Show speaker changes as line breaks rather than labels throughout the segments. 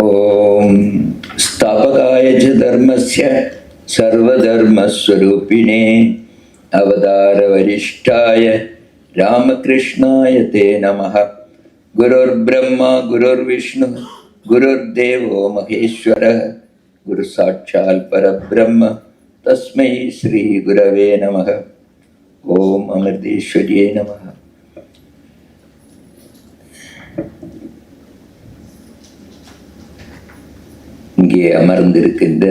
ஓம் ஸ்தாபகாய ச தர்மஸ்ய சர்வதர்மஸ்வரூபிணே அவதார வரிஷ்டாய ராமகிருஷ்ணாய தே நமः. குருர் பிரம்மா குருர் விஷ்ணு குருர் தேவோ மகேஸ்வரः குரு சாட்சாத் பரபிரம்ம தஸ்மை ஸ்ரீ குரவே நமः. ஓம் அமிர்தேஸ்வரியே நமः. இங்கே அமர்ந்திருக்கின்ற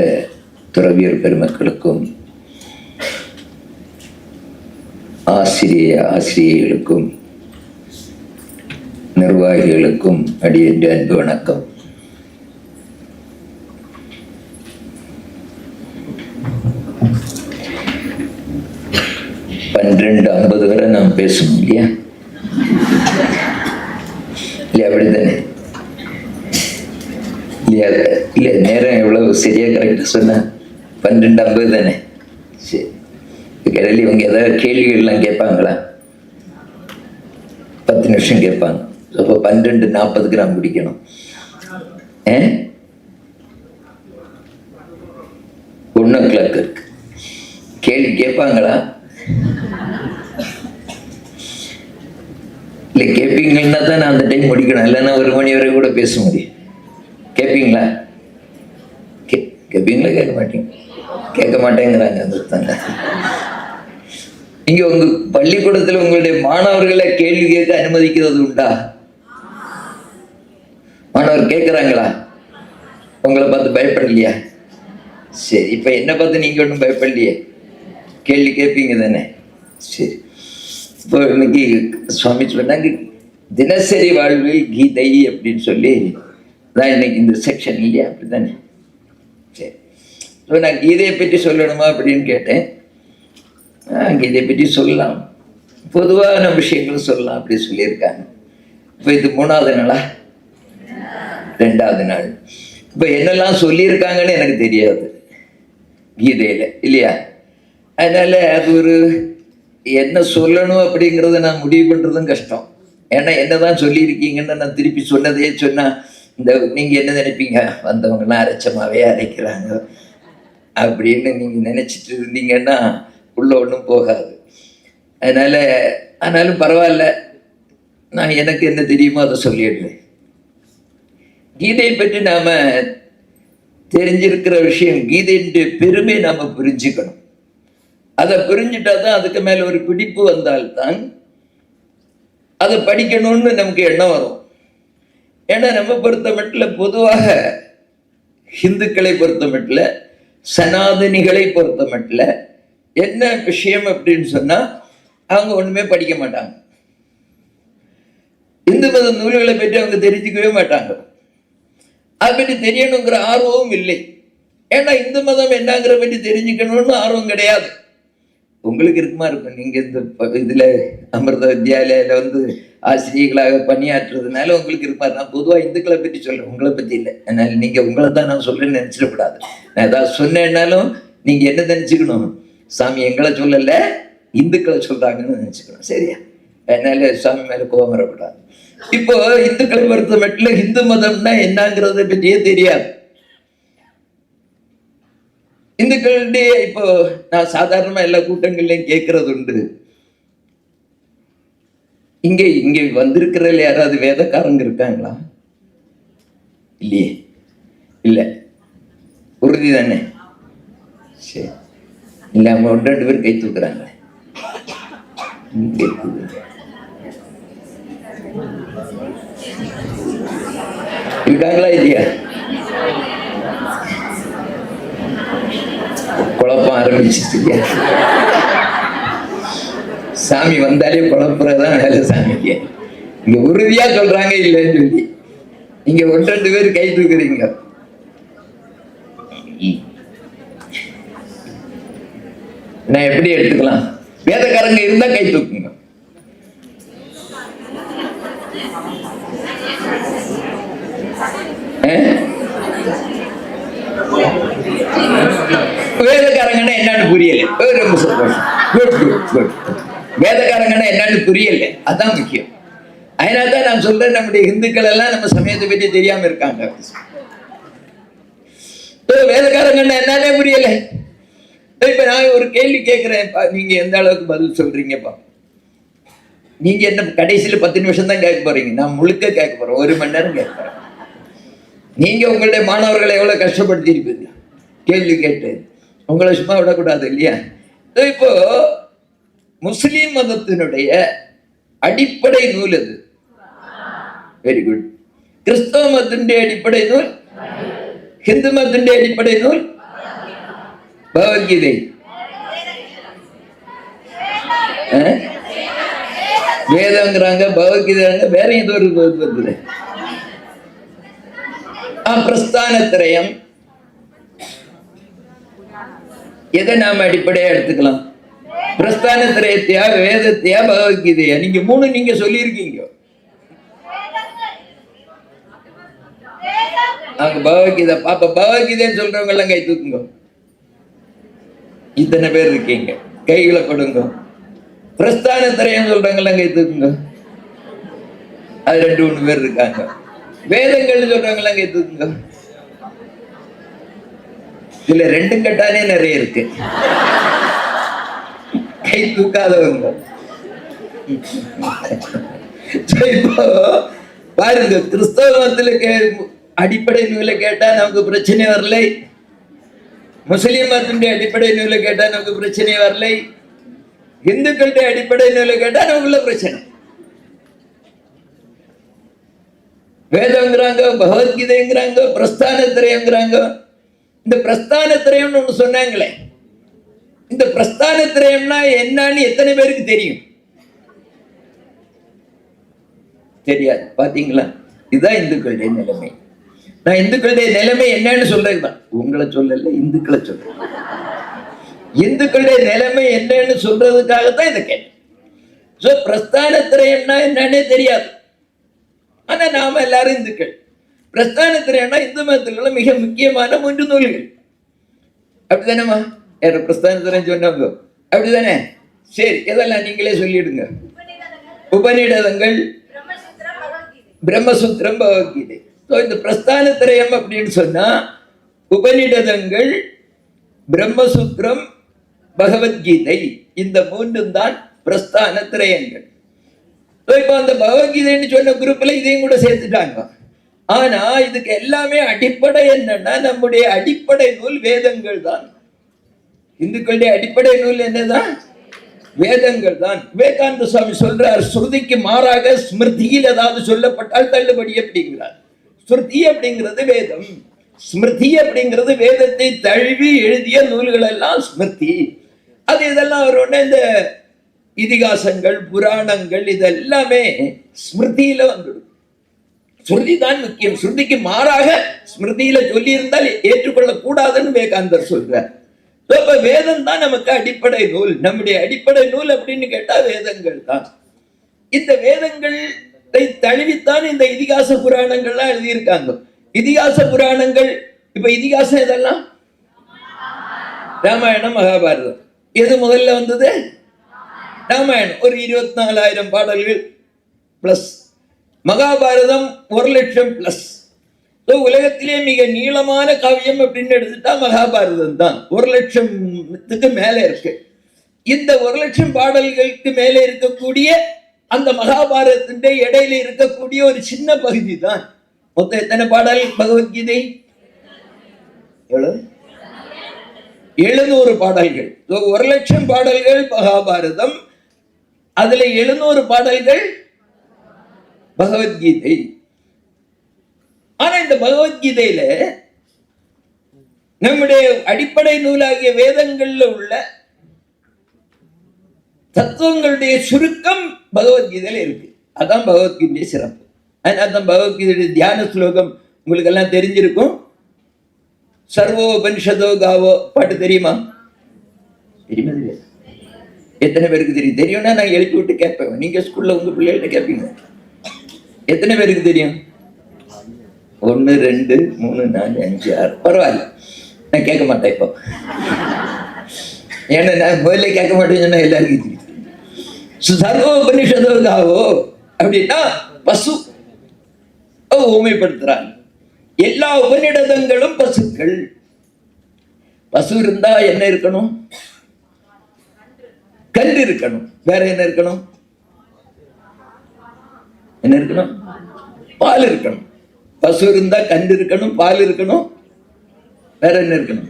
துறவியர் பெருமக்களுக்கும் ஆசிரியர்களுக்கும் நிர்வாகிகளுக்கும் அடியேன் அன்பு வணக்கம். பன்னிரண்டு 50 வரை நாம் பேசணும் இல்லையா? இல்லையா? அப்படித்தானே? இல்லை, நேரம் எவ்வளவு சரியா கரெக்டாக சொன்ன? 12:50 தானே? சரி. இடையில இவங்க ஏதாவது கேள்விகள்லாம் கேட்பாங்களா? 10 நிமிஷம் கேட்பாங்க. அப்போ 12:40 நாம் பிடிக்கணும். 1:00 இருக்கு. கேள்வி கேட்பாங்களா? இல்லை, கேட்பீங்கன்னா தான் நான் அந்த டைம் முடிக்கணும், இல்லைன்னா 1 மணி வரை கூட பேச முடியும். கேட்பீங்களா? கேட்பீங்களா? கேட்க மாட்டீங்க? கேட்க மாட்டேங்கிறாங்க. அந்த இங்க உங்க பள்ளிக்கூடத்தில் உங்களுடைய மாணவர்களை கேள்வி கேட்க அனுமதிக்கிறது உண்டா? மாணவர் கேட்கிறாங்களா? உங்களை பார்த்து பயப்படலையா? சரி, இப்ப என்ன பார்த்து நீங்க ஒன்றும் பயப்படலையே, கேள்வி கேட்பீங்க தானே? சரி. இப்போ இன்னைக்கு சுவாமி சொன்னாங்க தினசரி வாழ்வில் கீதை அப்படின்னு சொல்லி தான் இன்னைக்கு இந்த செக்ஷன் இல்லையா? அப்படித்தானே? சரி. இப்போ நான் கீதையை பற்றி சொல்லணுமா அப்படின்னு கேட்டேன். கீதையை பற்றி சொல்லலாம், பொதுவான விஷயங்களும் சொல்லலாம் அப்படி சொல்லியிருக்காங்க. இப்போ இது 3வது நாளா? 2வது நாள். இப்போ என்னெல்லாம் சொல்லியிருக்காங்கன்னு எனக்கு தெரியாது கீதையில, இல்லையா? அதனால அது ஒரு என்ன சொல்லணும் அப்படிங்கிறத நான் முடிவு பண்ணுறதும் கஷ்டம். ஏன்னா என்னதான் சொல்லியிருக்கீங்கன்னு நான் திருப்பி சொன்னதையே சொன்னால் இந்த நீங்கள் என்ன நினைப்பீங்க, வந்தவங்கலாம் அரைச்சமாவே அரைக்கிறாங்க அப்படின்னு நீங்கள் நினச்சிட்டு இருந்தீங்கன்னா உள்ள ஒன்றும் போகாது. ஆனாலும் பரவாயில்ல, நான் எனக்கு என்ன தெரியுமோ அதை சொல்லிடுறேன். கீதையை பற்றி நாம் தெரிஞ்சிருக்கிற விஷயம், கீதைன்ற பெருமை நாம் புரிஞ்சுக்கணும். அதை புரிஞ்சுட்டா தான் அதுக்கு மேலே ஒரு பிடிப்பு வந்தால்தான் அதை படிக்கணும்னு நமக்கு எண்ணம் வரும். ஏன்னா நம்ம பொறுத்த மட்டில், பொதுவாக ஹிந்துக்களை பொறுத்த மட்டில், சனாதனிகளை பொறுத்த மட்டில் என்ன விஷயம் அப்படின்னு சொன்னா, அவங்க ஒண்ணுமே படிக்க மாட்டாங்க. இந்து மத நூல்களை பற்றி அவங்க தெரிஞ்சுக்கவே மாட்டாங்க. அதை பற்றி தெரியணுங்கிற ஆர்வமும் இல்லை. ஏன்னா இந்து மதம் என்னங்கிற பற்றி தெரிஞ்சுக்கணும்னு ஆர்வம் கிடையாது. உங்களுக்கு இருக்குமா இருக்கும், நீங்க இந்த இதுல அமிர்த வித்யாலயில ஆசிரியர்களாக பணியாற்றுறதுனால உங்களுக்கு இருக்குமா? நான் பொதுவாக இந்துக்களை பற்றி சொல்றேன், உங்களை பத்தி இல்லை. அதனால நீங்க உங்களை தான் நான் சொல்றேன்னு நினைச்சிடக்கூடாது. நான் ஏதாவது சொன்னேன்னாலும் நீங்க என்ன நினைச்சுக்கணும், சாமி எங்களை சொல்லல இந்துக்களை சொல்றாங்கன்னு நினைச்சுக்கணும், சரியா? அதனால சாமி மேல கோபம் வரக்கூடாது. இப்போ இந்துக்களை பொறுத்த மட்டும் இந்து மதம்னா என்னங்கிறத பற்றியே தெரியாது இந்துக்களுடைய. இப்போ நான் சாதாரணமா எல்லா கூட்டங்கள்லையும் கேட்கறது உண்டு, இங்க வந்திருக்கிறதுல யாராவது வேதக்காரங்க இருக்காங்களா? இல்லையே. இல்ல, உறுதி தானே? சரி. இல்ல, அவங்க 1-2 பேர் கை தூக்குறாங்க. இருக்காங்களா இல்லையா? குழப்பம் ஆரம்பிச்சிட்டு சாமி வந்தாலே குழப்பறதான் வேலை சாமிக்கு. இங்க உறுதியா சொல்றாங்க இல்லைன்னு சொல்லி நீங்க 1-2 பேர் கை தூக்குறீங்க. நான் எப்படி எடுத்துக்கலாம்? வேதக்காரங்க இருந்தா கை தூக்குங்க. வேதக்காரங்கன்னா என்னன்னு புரியல. வேதக்காரங்கன்னா என்னன்னு புரியல, அதான் முக்கியம். அதனால்தான் நான் சொல்றேன், நம்முடைய இந்துக்கள் எல்லாம் நம்ம சமயத்தை பற்றி தெரியாம இருக்காங்க. வேதக்காரங்க என்னன்னே புரியல. இப்ப நான் ஒரு கேள்வி கேட்கிறேன், நீங்க எந்த அளவுக்கு பதில் சொல்றீங்கப்பா? நீங்க என்ன கடைசியில 10 நிமிஷம் தான் கேட்க போறீங்க, நான் முழுக்க கேட்க போறேன், 1 மணி நேரம் கேட்க போறேன். நீங்க உங்களுடைய மாணவர்களை எவ்வளவு கஷ்டப்படுத்தி இருப்பீங்க கேள்வி கேட்டு, உங்களை சும்மா விடக்கூடாது இல்லையா? இப்போ முஸ்லிம் மதத்தினுடைய அடிப்படை நூல் அது. Very good. கிறிஸ்தவ மதத்தினுடைய அடிப்படை நூல், ஹிந்து மதத்தினுடைய அடிப்படை நூல் பகவத்கீதை. வேதங்கிறாங்க, பகவத்கீதைங்க, வேற ஏதோ ஒரு வருது. பிரஸ்தானத்திரயம். எதை நாம அடிப்படையா எடுத்துக்கலாம்? பிரஸ்தானத்திரயத்தையா, வேதத்தையா, பகவத்கீதையா? நீங்க 3 நீங்க சொல்லியிருக்கீங்க. அங்க பகவத்கீதை பாப்பா, பகவத்கீதைன்னு சொல்றவங்க எல்லாம் கை தூக்குங்க. இத்தனை பேர் இருக்கீங்க, கைகளை கொடுங்க. பிரஸ்தானத்திரயம் சொல்றவங்க எல்லாம் கை தூக்குங்க. அது 2-3 பேர் இருக்காங்க. வேதங்கள் சொல்றவங்க எல்லாம் கை தூக்குங்க. இதுல 2 கட்டானே நிறைய இருக்கு, கை தூக்காதவங்க. இப்போ பாருங்க, கிறிஸ்தவ மதத்துல அடிப்படை நூலை கேட்டா நமக்கு பிரச்சனை வரலை, முஸ்லிம் மதத்தினுடைய அடிப்படை நூலை கேட்டா நமக்கு பிரச்சனை வரலை, இந்துக்களுடைய அடிப்படை நூலை கேட்டா நமக்குள்ள பிரச்சனை. வேதங்கிறாங்க, பகவத்கீதைங்கிறாங்க, பிரஸ்தானத்திரயங்கிறாங்க. இந்த பிரஸ்தானத்திரயம்னு ஒண்ணு சொன்னாங்களே, இந்த பிரஸ்தானத்திரயம்னா என்னன்னு எத்தனை பேருக்கு தெரியும்? தெரியாது. பாத்தீங்களா? இதுதான் இந்துக்களுடைய நிலைமை. நான் இந்துக்களுடைய நிலைமை என்னன்னு சொல்றேன், உங்களை சொல்லல, இந்துக்களை சொல்றேன். இந்துக்களுடைய நிலைமை என்னன்னு சொல்றதுக்காகத்தான் இதை கேட்டேன். பிரஸ்தானத்திரயம்னா என்னன்னே தெரியாது. ஆனா நாம எல்லாரும் இந்துக்கள். பிரஸ்தானத்திரயம்னா இந்து மதத்துல மிக முக்கியமான 3 நூல்கள். அப்படித்தானேமா? யார பிரஸ்தானத்திரயம் சொன்னாங்க? அப்படித்தானே? சரி, இதெல்லாம் நீங்களே சொல்லிடுங்க. உபநிடதங்கள், பிரம்மசூத்திரம், பகவத்கீதை. இந்த பிரஸ்தானத்திரயம் அப்படின்னு சொன்னா உபநிடதங்கள், பிரம்மசூத்திரம், பகவத்கீதை, இந்த 3 தான் பிரஸ்தானத்திரயங்கள். இப்ப அந்த பகவத்கீதைன்னு சொன்ன குரூப்ல இதையும் கூட சேர்த்துட்டாங்க. ஆனா இதுக்கு எல்லாமே அடிப்படை என்னன்னா, நம்முடைய அடிப்படை நூல் வேதங்கள் தான். இந்துக்களுடைய அடிப்படை நூல் என்னதான்? வேதங்கள் தான். விவேகானந்த சுவாமி சொல்றார், ஸ்ருதிக்கு மாறாக ஸ்மிருதியில் ஏதாவது சொல்லப்பட்டால் தள்ளுபடி அப்படிங்கிறார். ஸ்ருதி அப்படிங்கிறது வேதம், ஸ்மிருதி அப்படிங்கிறது வேதத்தை தழுவி எழுதிய நூல்கள் எல்லாம் ஸ்மிருதி. அது இதெல்லாம் வரும்னா இந்த இதிகாசங்கள், புராணங்கள், இதெல்லாமே ஸ்மிருதியில வந்துடும். ஸ்ருதி தான் முக்கியம். ஸ்ருதிக்கு மாறாக ஸ்மிருதியில சொல்லி இருந்தால் ஏற்றுக்கொள்ள கூடாதுன்னு விவேகானந்தர் சொல்றார். வேதம் தான் நமக்கு அடிப்படை நூல். நம்முடைய அடிப்படை நூல் அப்படின்னு கேட்டா வேதங்கள் தான். இந்த வேதங்களை தழுவித்தான் இந்த இதிகாச புராணங்கள்லாம் எழுதியிருக்காங்க. இதிகாச புராணங்கள், இப்ப இதிகாசம் இதெல்லாம் ராமாயணம், மகாபாரதம். எது முதல்ல வந்தது? ராமாயணம். ஒரு 24,000 பாடல்கள் பிளஸ். மகாபாரதம் 1,00,000 பிளஸ். உலகத்திலே மிக நீளமான காவியம் அப்படின்னு எடுத்துட்டா மகாபாரதம் தான். 1,00,000த்துக்கு மேல இருக்கு. இந்த 1,00,000 பாடல்களுக்கு மேல இருக்கக்கூடிய அந்த மகாபாரதத்தின் இடையில இருக்கக்கூடிய ஒரு சின்ன பகுதி தான். மொத்தம் எத்தனை பாடல் பகவத்கீதை? 700 பாடல்கள். 1,00,000 பாடல்கள் மகாபாரதம், அதுல 700 பாடல்கள் பகவத்கீதை. ஆனா இந்த பகவத்கீதையில நம்முடைய அடிப்படை நூலாகிய வேதங்கள்ல உள்ள தத்துவங்களுடைய சுருக்கம் பகவத்கீதையில இருக்கு. அதான் பகவத்கீதை சிறப்பு. அதனால்தான் பகவத்கீதையுடைய தியான ஸ்லோகம் உங்களுக்கு எல்லாம் தெரிஞ்சிருக்கும். சர்வோபனிஷதோ காவோ பாட்டு தெரியுமா? தெரியுமா? எத்தனை பேருக்கு தெரியும்? தெரியும்னா நான் எழுப்பி விட்டு கேட்பேன். நீங்க ஸ்கூல்ல உங்க பிள்ளைகிட்ட கேட்பீங்க. எத்தனை பேருக்கு தெரியும்? 1 2 3 4 5 6. பரவாயில்ல, நான் கேட்க மாட்டேன் இப்போ. ஏன்னா நான் முதல்ல கேட்க மாட்டேன்னு சொன்னா எல்லாருக்கும் தெரியும். சர்வோபனிஷதோ காவோ அப்படின்னா பசு ஊமைப்படுத்துறாங்க. எல்லா உபநிடதங்களும் பசுக்கள். பசு இருந்தா என்ன இருக்கணும்? கன்று இருக்கணும். வேற என்ன இருக்கணும்? என்ன இருக்கணும்? பால் இருக்கணும். பசு இருந்தா கன்று இருக்கணும், பால் இருக்கணும், வேற என்ன இருக்கணும்?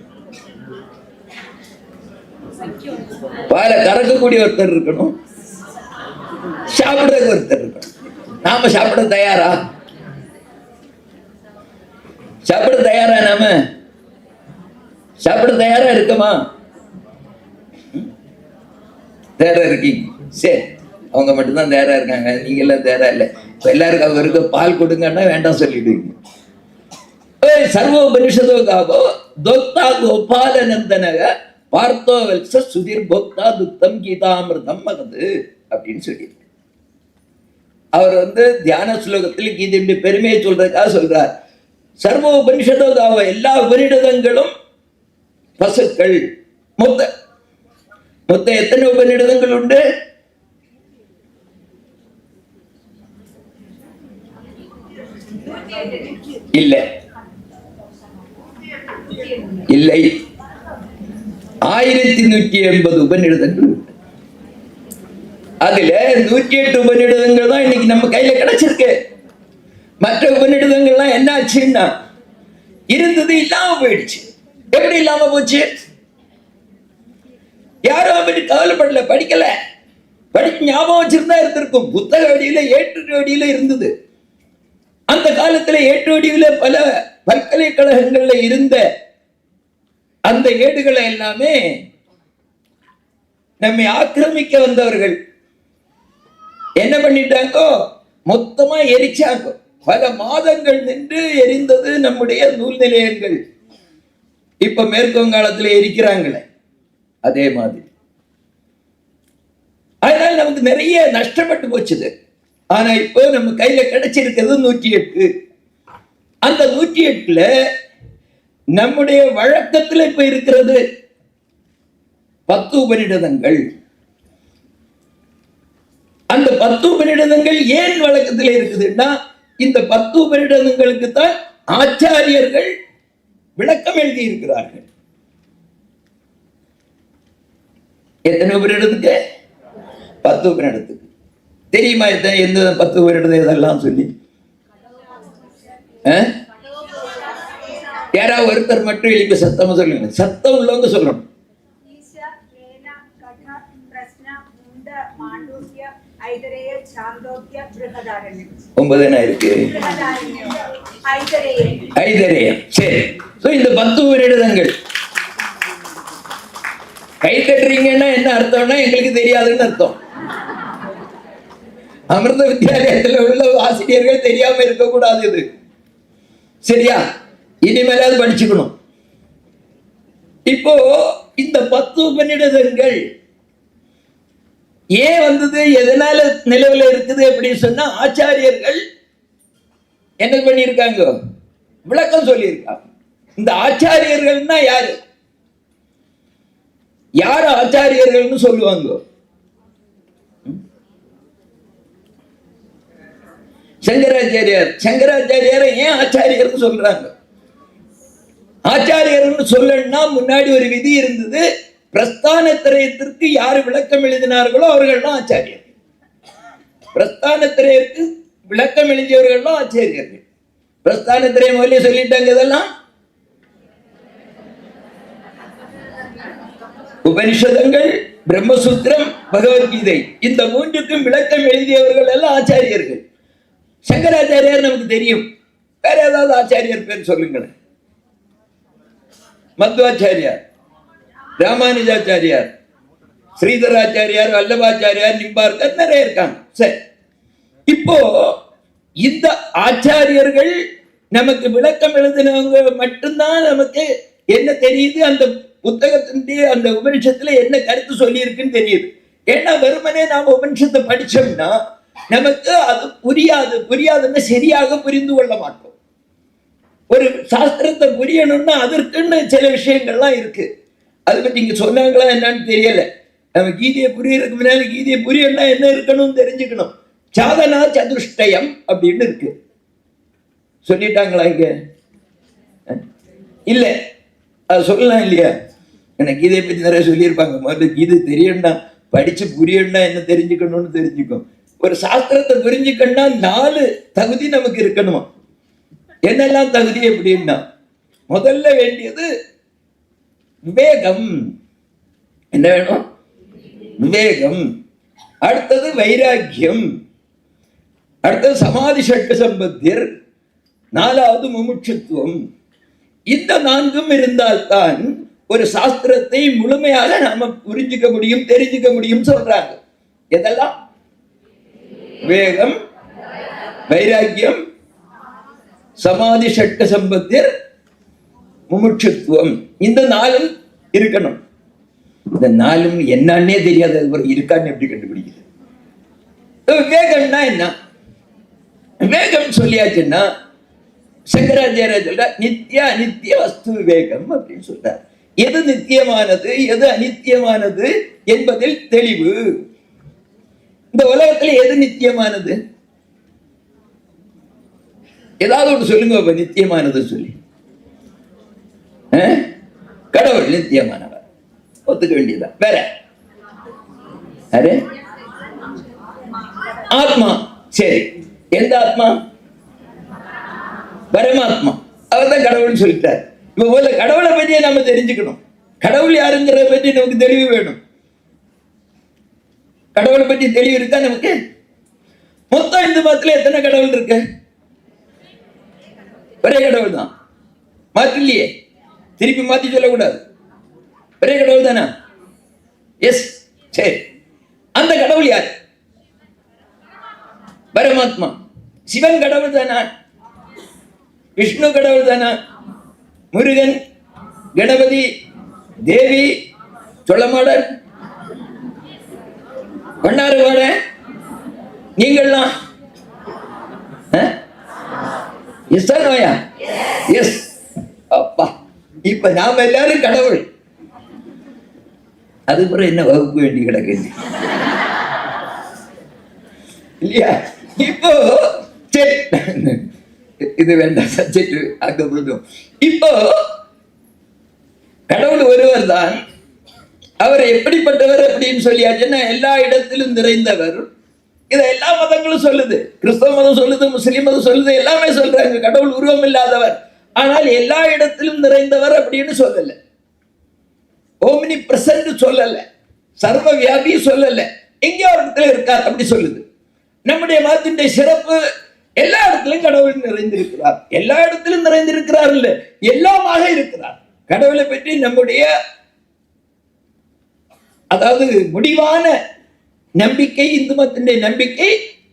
பாலை கறக்கக்கூடிய ஒருத்தர் இருக்கணும், சாப்பிட ஒருத்தர் இருக்கணும். நாம சாப்பிட தயாரா? சாப்பிட தயாரா? நாம சாப்பிட தயாரா இருக்கமா? தயாரா இருக்கீங்க? சரி, அவங்க மட்டும்தான் தயாரா இருக்காங்க, நீங்க எல்லாம் தயாரா இல்லை. இப்ப எல்லாருக்கும் அவருக்கு பால் கொடுங்கன்னா வேண்டாம் சொல்லிடுவீங்க. சர்வோபனிஷதோ காவோ தோக்தா கோபால நந்தனக பார்த்தோ வல்ச சுதிர் போக்தா துத்தம் கீதாமிருதம் மகது அப்படின்னு சொல்லியிருக்கு. அவர் தியான ஸ்லோகத்தில் கீதையுடைய பெருமையை சொல்றதுக்காக சொல்றார். சர்வ உபனிஷதோ காவோ, எல்லா உபநிடதங்களும் பசுக்கள். மொத்த எத்தனை உபநிடதங்கள் உண்டு? இல்லை, 1180 உபநிடதங்கள் உண்டு. அதுல 108 உபநிடதங்கள் தான் இன்னைக்கு நம்ம கையில கிடைச்சிருக்கு. மற்ற உபநிடதங்கள்லாம் என்ன ஆச்சுன்னா இருந்தது இல்லாம போயிடுச்சு. எப்படி இல்லாம போச்சு? யாரும் அப்படி கவலைப்படல, படிக்கல. படிச்சு ஞாபகம் வச்சிருந்தா இருந்திருக்கும். புத்தக வடியில ஏற்று வடியில இருந்தது. அந்த காலத்துல ஏற்று வடிவில பல பல்கலைக்கழகங்கள்ல இருந்த அந்த ஏடுகளை எல்லாமே நம்மை ஆக்கிரமிக்க வந்தவர்கள் என்ன பண்ணிட்டாங்கோ, மொத்தமா எரிச்சாங்க. பல மாதங்கள் நின்று எரிந்தது நம்முடைய நூல் நிலையங்கள். இப்ப மேற்குவங்காளத்துல எரிக்கிறாங்களே, அதே மாதிரி. அதனால நமக்கு நிறைய நஷ்டப்பட்டு போச்சுது. ஆனா இப்போ நம்ம கையில கிடைச்சிருக்கிறது 108. அந்த 108ல நம்முடைய வழக்கத்துல இப்ப இருக்கிறது 10 உபநிடதங்கள். அந்த 10 உபநிடதங்கள் ஏன் வழக்கத்தில் இருக்குதுன்னா, இந்த 10 உபநிடதங்களுக்கு தான் ஆச்சாரியர்கள் விளக்கம் எழுதி இருக்கிறார்கள். எத்தனை உபநிடத்துக்கு? 10 உபநிடத்துக்கு. தெரியுமா எந்த 10 உபநிடதம் இதெல்லாம் சொல்லி? யாராவது ஒருத்தர் மட்டும் எழுப்பி சத்தமா சொல்லுங்க. சத்தம் உள்ளவங்க சொல்லணும். 9 இருக்கு. சரி, இந்த 10 உபநிடதங்கள் கை கட்டுறீங்கன்னா என்ன அர்த்தம்னா எங்களுக்கு தெரியாதுன்னு அர்த்தம். அமிர்த வித்யாலயத்தில் உள்ள ஆசிரியர்கள் தெரியாம இருக்கக்கூடாது. இது சரியா? இனிமேலாவது படிச்சுக்கணும். இப்போ இந்த 10 உபநிடதங்கள் ஏன் வந்தது, எதனால நிலவில் இருக்குது அப்படின்னு சொன்னா, ஆச்சாரியர்கள் என்ன பண்ணியிருக்காங்க, விளக்கம் சொல்லியிருக்காங்க. இந்த ஆச்சாரியர்கள்னா யாரு? யார் ஆச்சாரியர்கள்னு சொல்லுவாங்க? சங்கராச்சாரியார் ஏன் ஆச்சாரியர்னு சொல்றாங்க? ஆச்சாரியர்னு சொல்லணும்னா முன்னாடி ஒரு விதி இருந்தது. பிரஸ்தானத்திரயத்திற்கு யாரு விளக்கம் எழுதினார்களோ அவர்கள் தான் ஆச்சாரியர்கள். பிரஸ்தானத்திரயத்துக்கு விளக்கம் எழுதியவர்கள் தான் ஆச்சாரியர்கள். பிரஸ்தானத்திரயம் முதல்ல சொல்லிட்டாங்க. இதெல்லாம் உபனிஷதங்கள், பிரம்மசூத்திரம், பகவத்கீதை, இந்த 3க்கும் விளக்கம் எழுதியவர்கள் எல்லாம் ஆச்சாரியர்கள். சங்கராச்சாரியார் நமக்கு தெரியும். வேற ஏதாவது ஆச்சாரியர் பேர் சொல்லுங்களேன். மத்வாச்சாரியார், ராமானுஜாச்சாரியார், ஸ்ரீதராச்சாரியார், வல்லபாச்சாரியார், நிம்பார்கர், நிறைய இருக்காங்க. சரி, இப்போ இந்த ஆச்சாரியர்கள் நமக்கு விளக்கம் எழுதினவங்க மட்டும்தான் நமக்கு என்ன தெரியுது, அந்த புத்தகத்தினுடைய அந்த உபனிஷத்துல என்ன கருத்து சொல்லி இருக்குன்னு தெரியுது. ஏன்னா வெறுமனே நாம உபனிஷத்தை படிச்சோம்னா நமக்கு அது புரியாதுன்னு சரியாக புரிந்து கொள்ள மாட்டோம். ஒரு சாஸ்திரத்தை புரியணும்னா அதற்குன்னு சில விஷயங்கள்லாம் இருக்கு. அதை பத்தி இங்க சொன்னாங்களா என்னன்னு தெரியல. நம்ம கீதையை புரியறதுக்கு முன்னாடி கீதையை புரியணும்னா என்ன இருக்கணும்னு தெரிஞ்சுக்கணும். சாதனா சதுஷ்டயம் அப்படின்னு இருக்கு. சொல்லிட்டாங்களா இங்க? இல்ல, அது சொல்லலாம் இல்லையா? எனக்கு இதை பத்தி நிறைய சொல்லியிருப்பாங்க. முதல்ல இது தெரியணும்னா, படிச்சு புரியணும்னா என்ன தெரிஞ்சுக்கணும்னு தெரிஞ்சுக்கும். ஒரு சாஸ்திரத்தை புரிஞ்சுக்கணும்னா 4 தகுதி நமக்கு இருக்கணுமா? என்னெல்லாம் தகுதி எப்படின்னா, முதல்ல வேண்டியது விவேகம். என்ன வேணும்? விவேகம். அடுத்தது வைராக்கியம். அடுத்தது சமாதி சட்க சம்பத்தியர். 4வது முமுட்சுத்துவம். இந்த 4ம் இருந்தால்தான் ஒரு சாஸ்திரத்தை முழுமையாக நாம புரிஞ்சுக்க முடியும், தெரிஞ்சுக்க முடியும் சொல்றாங்க. எதெல்லாம்? வேகம், வைராக்கியம், சமாதி சட்க சம்பத்தியர், முமுட்சுத்துவம். இந்த 4ம் இருக்கணும். இந்த 4ம் என்னன்னே தெரியாது, இருக்கான்னு எப்படி கண்டுபிடிக்கிறது? விவேகம்னா என்ன? விவேகம் சொல்லியாச்சுன்னா சங்கராச்சாரிய சொல்ற நித்திய அனித்திய வஸ்து விவேகம் அப்படின்னு சொல்றார். எது நித்தியமானது எது அனித்தியமானது என்பதில் தெளிவு. இந்த உலகத்துல எது நித்தியமானது? ஏதாவது ஒன்று சொல்லுங்க. நித்தியமானது சொல்லி. கடவுள் நித்தியமானவர், ஒத்துக்க வேண்டியதான். வேற அரே ஆத்மா. சரி, எந்த ஆத்மா? பரமாத்மா. அவர் தான் கடவுள்னு சொல்லிட்டார். இப்ப போல கடவுளை பற்றியே நம்ம தெரிஞ்சுக்கணும். கடவுள் யாருங்கிறத பற்றி நமக்கு தெளிவு வேணும். கடவுளை பற்றி தெளிவு இருக்கா நமக்கு? மொத்தம் இந்து மதத்துல எத்தனை கடவுள் இருக்கு? ஒரே கடவுள் தான். மாற்றில்லையே, திருப்பி மாத்தி சொல்லக்கூடாது. ஒரே கடவுள் தானே? எஸ். சரி, அந்த கடவுள் யார்? பரமாத்மா. சிவன் கடவுள் தானா? விஷ்ணு கடவுள் தானா? முருகன், கணபதி, தேவி, சொல்லமாடர், வண்ணாறுவாட, நீங்கள்லாம் எஸ் நோயா? எஸ். அப்பா, இப்ப நாம எல்லாரும் கடவுள். அதுக்கப்புறம் என்ன வகுப்பு வேண்டி கிடக்கு இல்லையா? இப்போ சரி, இது வேண்டாம் சப்ஜெக்ட். அதுக்கப்புறம் இப்போ கடவுள் ஒருவர் தான். அவர் எப்படிப்பட்டவர் அப்படின்னு சொல்லியாச்சுன்னா எல்லா இடத்திலும் நிறைந்தவர். இதை எல்லா மதங்களும் சொல்லுது. கிறிஸ்தவ மதம் சொல்லுது, முஸ்லிம் மதம் சொல்லுது, எல்லாமே சொல்றாங்க கடவுள் உருவம் இல்லாதவர். ஆனால் எல்லா இடத்திலும் நிறைந்தவர் அப்படின்னு சொல்லல. ஓம்னி பிரசன்ட் சொல்லல, சர்வ வியாபி சொல்லல, எங்கேயோ ஒரு இடத்துல இருக்கார் அப்படி சொல்லுது. நம்முடைய மதத்தினுடைய சிறப்பு எல்லா இடத்திலும் கடவுள் நிறைந்திருக்கிறார். எல்லா இடத்திலும் நிறைந்திருக்கிறார் இல்ல, எல்லாமாக இருக்கிறார். கடவுளை பற்றி நம்முடைய அதாவது முடிவான நம்பிக்கை, இந்து மதத்தினுடைய நம்பிக்கை,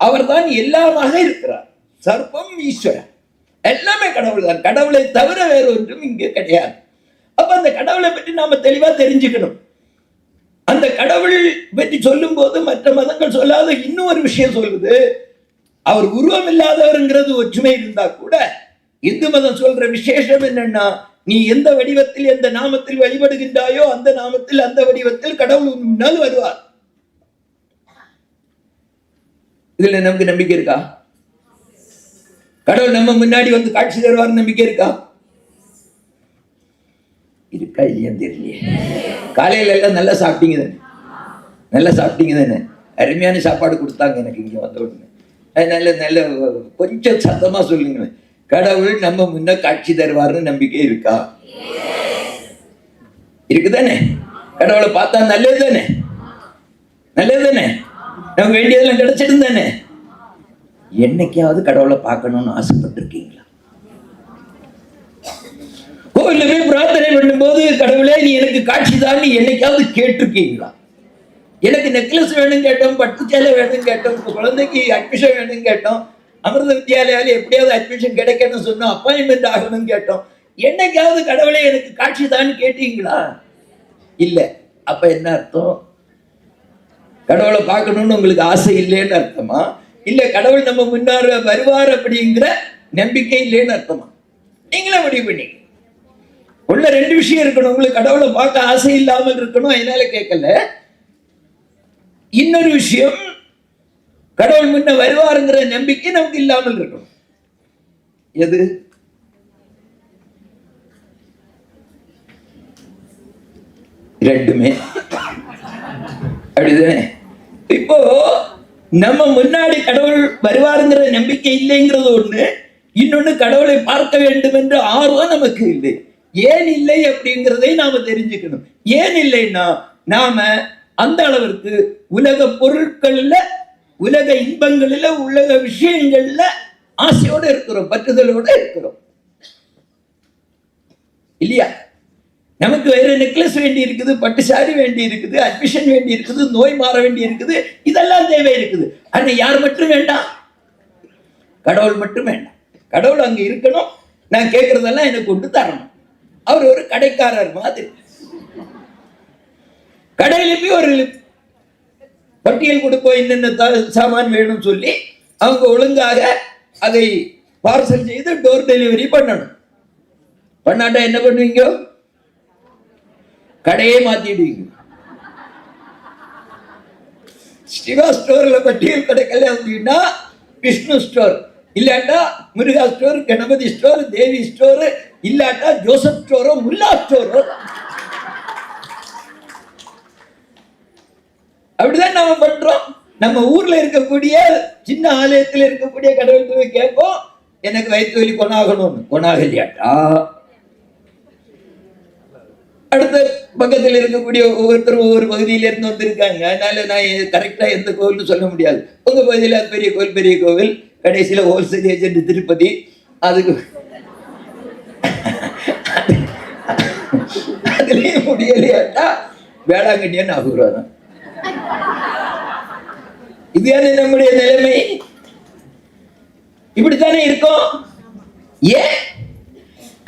அவர்தான் எல்லாமாக இருக்கிறார். சர்வம் ஈஸ்வரன், எல்லாமே கடவுள் தான். கடவுளை தவிர வேற ஒன்றும் இங்கே கிடையாது. அப்ப அந்த கடவுளை பற்றி நாம தெளிவா தெரிஞ்சுக்கணும். அந்த கடவுள் பற்றி சொல்லும் போது மற்ற மதங்கள் சொல்லாத இன்னும் ஒரு விஷயம் சொல்லுது. அவர் உருவம் இல்லாதவர்ங்கிறது ஒற்றுமை இருந்தா கூட இந்து மதம் சொல்ற விசேஷம் என்னன்னா, நீ எந்த வடிவத்தில் எந்த நாமத்தில் வழிபடுகின்றாயோ அந்த நாமத்தில் அந்த வடிவத்தில் கடவுள் முன்னால் வருவார். இதுல நமக்கு நம்பிக்கை இருக்கா? கடவுள் நம்ம முன்னாடி வந்து காட்சி தருவார் நம்பிக்கை இருக்கா? இருக்கா இல்லையா தெரியலையே. காலையில எல்லாம் நல்லா சாப்பிட்டீங்க தானே? நல்லா சாப்பிட்டீங்க தானே? அருமையான சாப்பாடு கொடுத்தாங்க எனக்கு இங்க வந்த உடனே. அதனால நல்ல கொஞ்சம் சத்தமா சொல்லுங்களேன். கடவுள் நம்ம முன்ன காட்சி தருவார்னு நம்பிக்கை இருக்கா? இருக்குதானே? கடவுளை பார்த்தா நல்லது தானே? நல்லது தானே? நம்ம வேண்டியதெல்லாம் கிடைச்சிடும் தானே? என்னைக்காவது கடவுளை பார்க்கணும்னு ஆசைப்பட்டிருக்கீங்களா? கோவில்ல போய் பிரார்த்தனை பண்ணும் போது கடவுளே நீ எனக்கு காட்சி தான் என்னைக்காவது கேட்டிருக்கீங்களா? எனக்கு நெக்லஸ் வேணும் கேட்டோம், பட்டு சேலை வேணும் கேட்டோம், குழந்தைக்கு அட்மிஷன் வேணும் கேட்டோம், அமிர்த வித்யாலயால எப்படியாவது அட்மிஷன் கிடைக்கணும்னு சொன்னோம், அப்பாயின்மெண்ட் ஆகணும்னு கேட்டோம். என்னைக்காவது கடவுளே எனக்கு காட்சி தான் கேட்டீங்களா? இல்ல. அப்ப என்ன அர்த்தம்? கடவுளை பார்க்கணும்னு உங்களுக்கு ஆசை இல்லைன்னு அர்த்தமா? இல்ல கடவுள் நம்ம முன்னார வருவார் அப்படிங்கிற நம்பிக்கை இல்லைன்னு அர்த்தமா? நீங்களே முடிவு பண்ணி. உள்ள 2 விஷயம் இருக்கணும். உங்களுக்கு கடவுளை பார்க்க ஆசை இல்லாமல் இருக்கணும், அதனால கேட்கல. இன்னொரு விஷயம், கடவுள் முன்ன வருவாருங்கிற நம்பிக்கை நமக்கு இல்லாமல் இருக்கணும். எது ரெண்டுமே அப்படிதானே? இப்போ நம்ம முன்னாடி கடவுள் வருவாருங்கிற நம்பிக்கை இல்லைங்கிறது ஒண்ணு, இன்னொன்னு கடவுளை பார்க்க வேண்டும் என்ற ஆர்வம் நமக்கு இல்லை. ஏன் இல்லை அப்படிங்கிறதை நாம தெரிஞ்சுக்கணும். ஏன் இல்லைன்னா நாம அந்த அளவிற்கு உலக பொருட்கள்ல, உலக இன்பங்களில, உலக விஷயங்கள்ல ஆசையோட இருக்கிறோம், பற்றுதலோட இருக்கிறோம் இல்லையா? நமக்கு வேற நெக்லஸ் வேண்டி இருக்குது, பட்டு சாரி வேண்டி இருக்குது, அட்மிஷன் வேண்டி இருக்குது, நோய் மாற வேண்டி இருக்குது, இதெல்லாம் தேவை இருக்குது. ஆனா யார் மட்டும் வேண்டாம்? கடவுள் மட்டும் வேண்டாம். கடவுள் அங்க இருக்கணும், நான் கேட்கறதெல்லாம் எனக்கு கொண்டு தரணும். அவர் ஒரு கடைக்காரர் மாதிரி. கடையில போய் ஒரு பட்டியல் கொடுப்போம், என்னென்ன சாமான் வேணும் சொல்லி அவங்க ஒழுங்காக அதை பார்சல் செய்து டோர் டெலிவரி பண்ணணும். பண்ணாட்டா என்ன பண்ணுவீங்க? கடையே மாத்திடுவீங்க. சிவா ஸ்டோர்ல பட்டியல் கிடைக்கல அப்படின்னா விஷ்ணு ஸ்டோர், இல்லாட்டா முருகா ஸ்டோர், கணபதி ஸ்டோர், தேவி ஸ்டோர், இல்லாட்டா ஜோசப் ஸ்டோரோ, முல்லா ஸ்டோரோ. அப்படிதான் நாம பண்றோம். நம்ம ஊர்ல இருக்கக்கூடிய சின்ன ஆலயத்தில் இருக்கக்கூடிய கடவுள் கேட்போம், எனக்கு வயிற்று வலி கொணாகணும்னு. கொணாகலையாட்டா அடுத்த பக்கத்தில் இருக்கக்கூடிய ஒவ்வொருத்தரும் ஒவ்வொரு பகுதியில இருந்து வந்திருக்காங்க. அதனால நான் கரெக்டா எந்த கோவில்னு சொல்ல முடியாது. உங்க பகுதியில் அது பெரிய கோவில், பெரிய கோவில். கடைசியில ஹோல்சேல் ஏஜென்ட் திருப்பதி. அதுக்கு அதுலயும் முடியலையாட்டா வேளாங்கண்ணியா நாகூரம். இதுதானே நம்முடைய நிலைமை. இப்படித்தானே இருக்கும். ஏன்?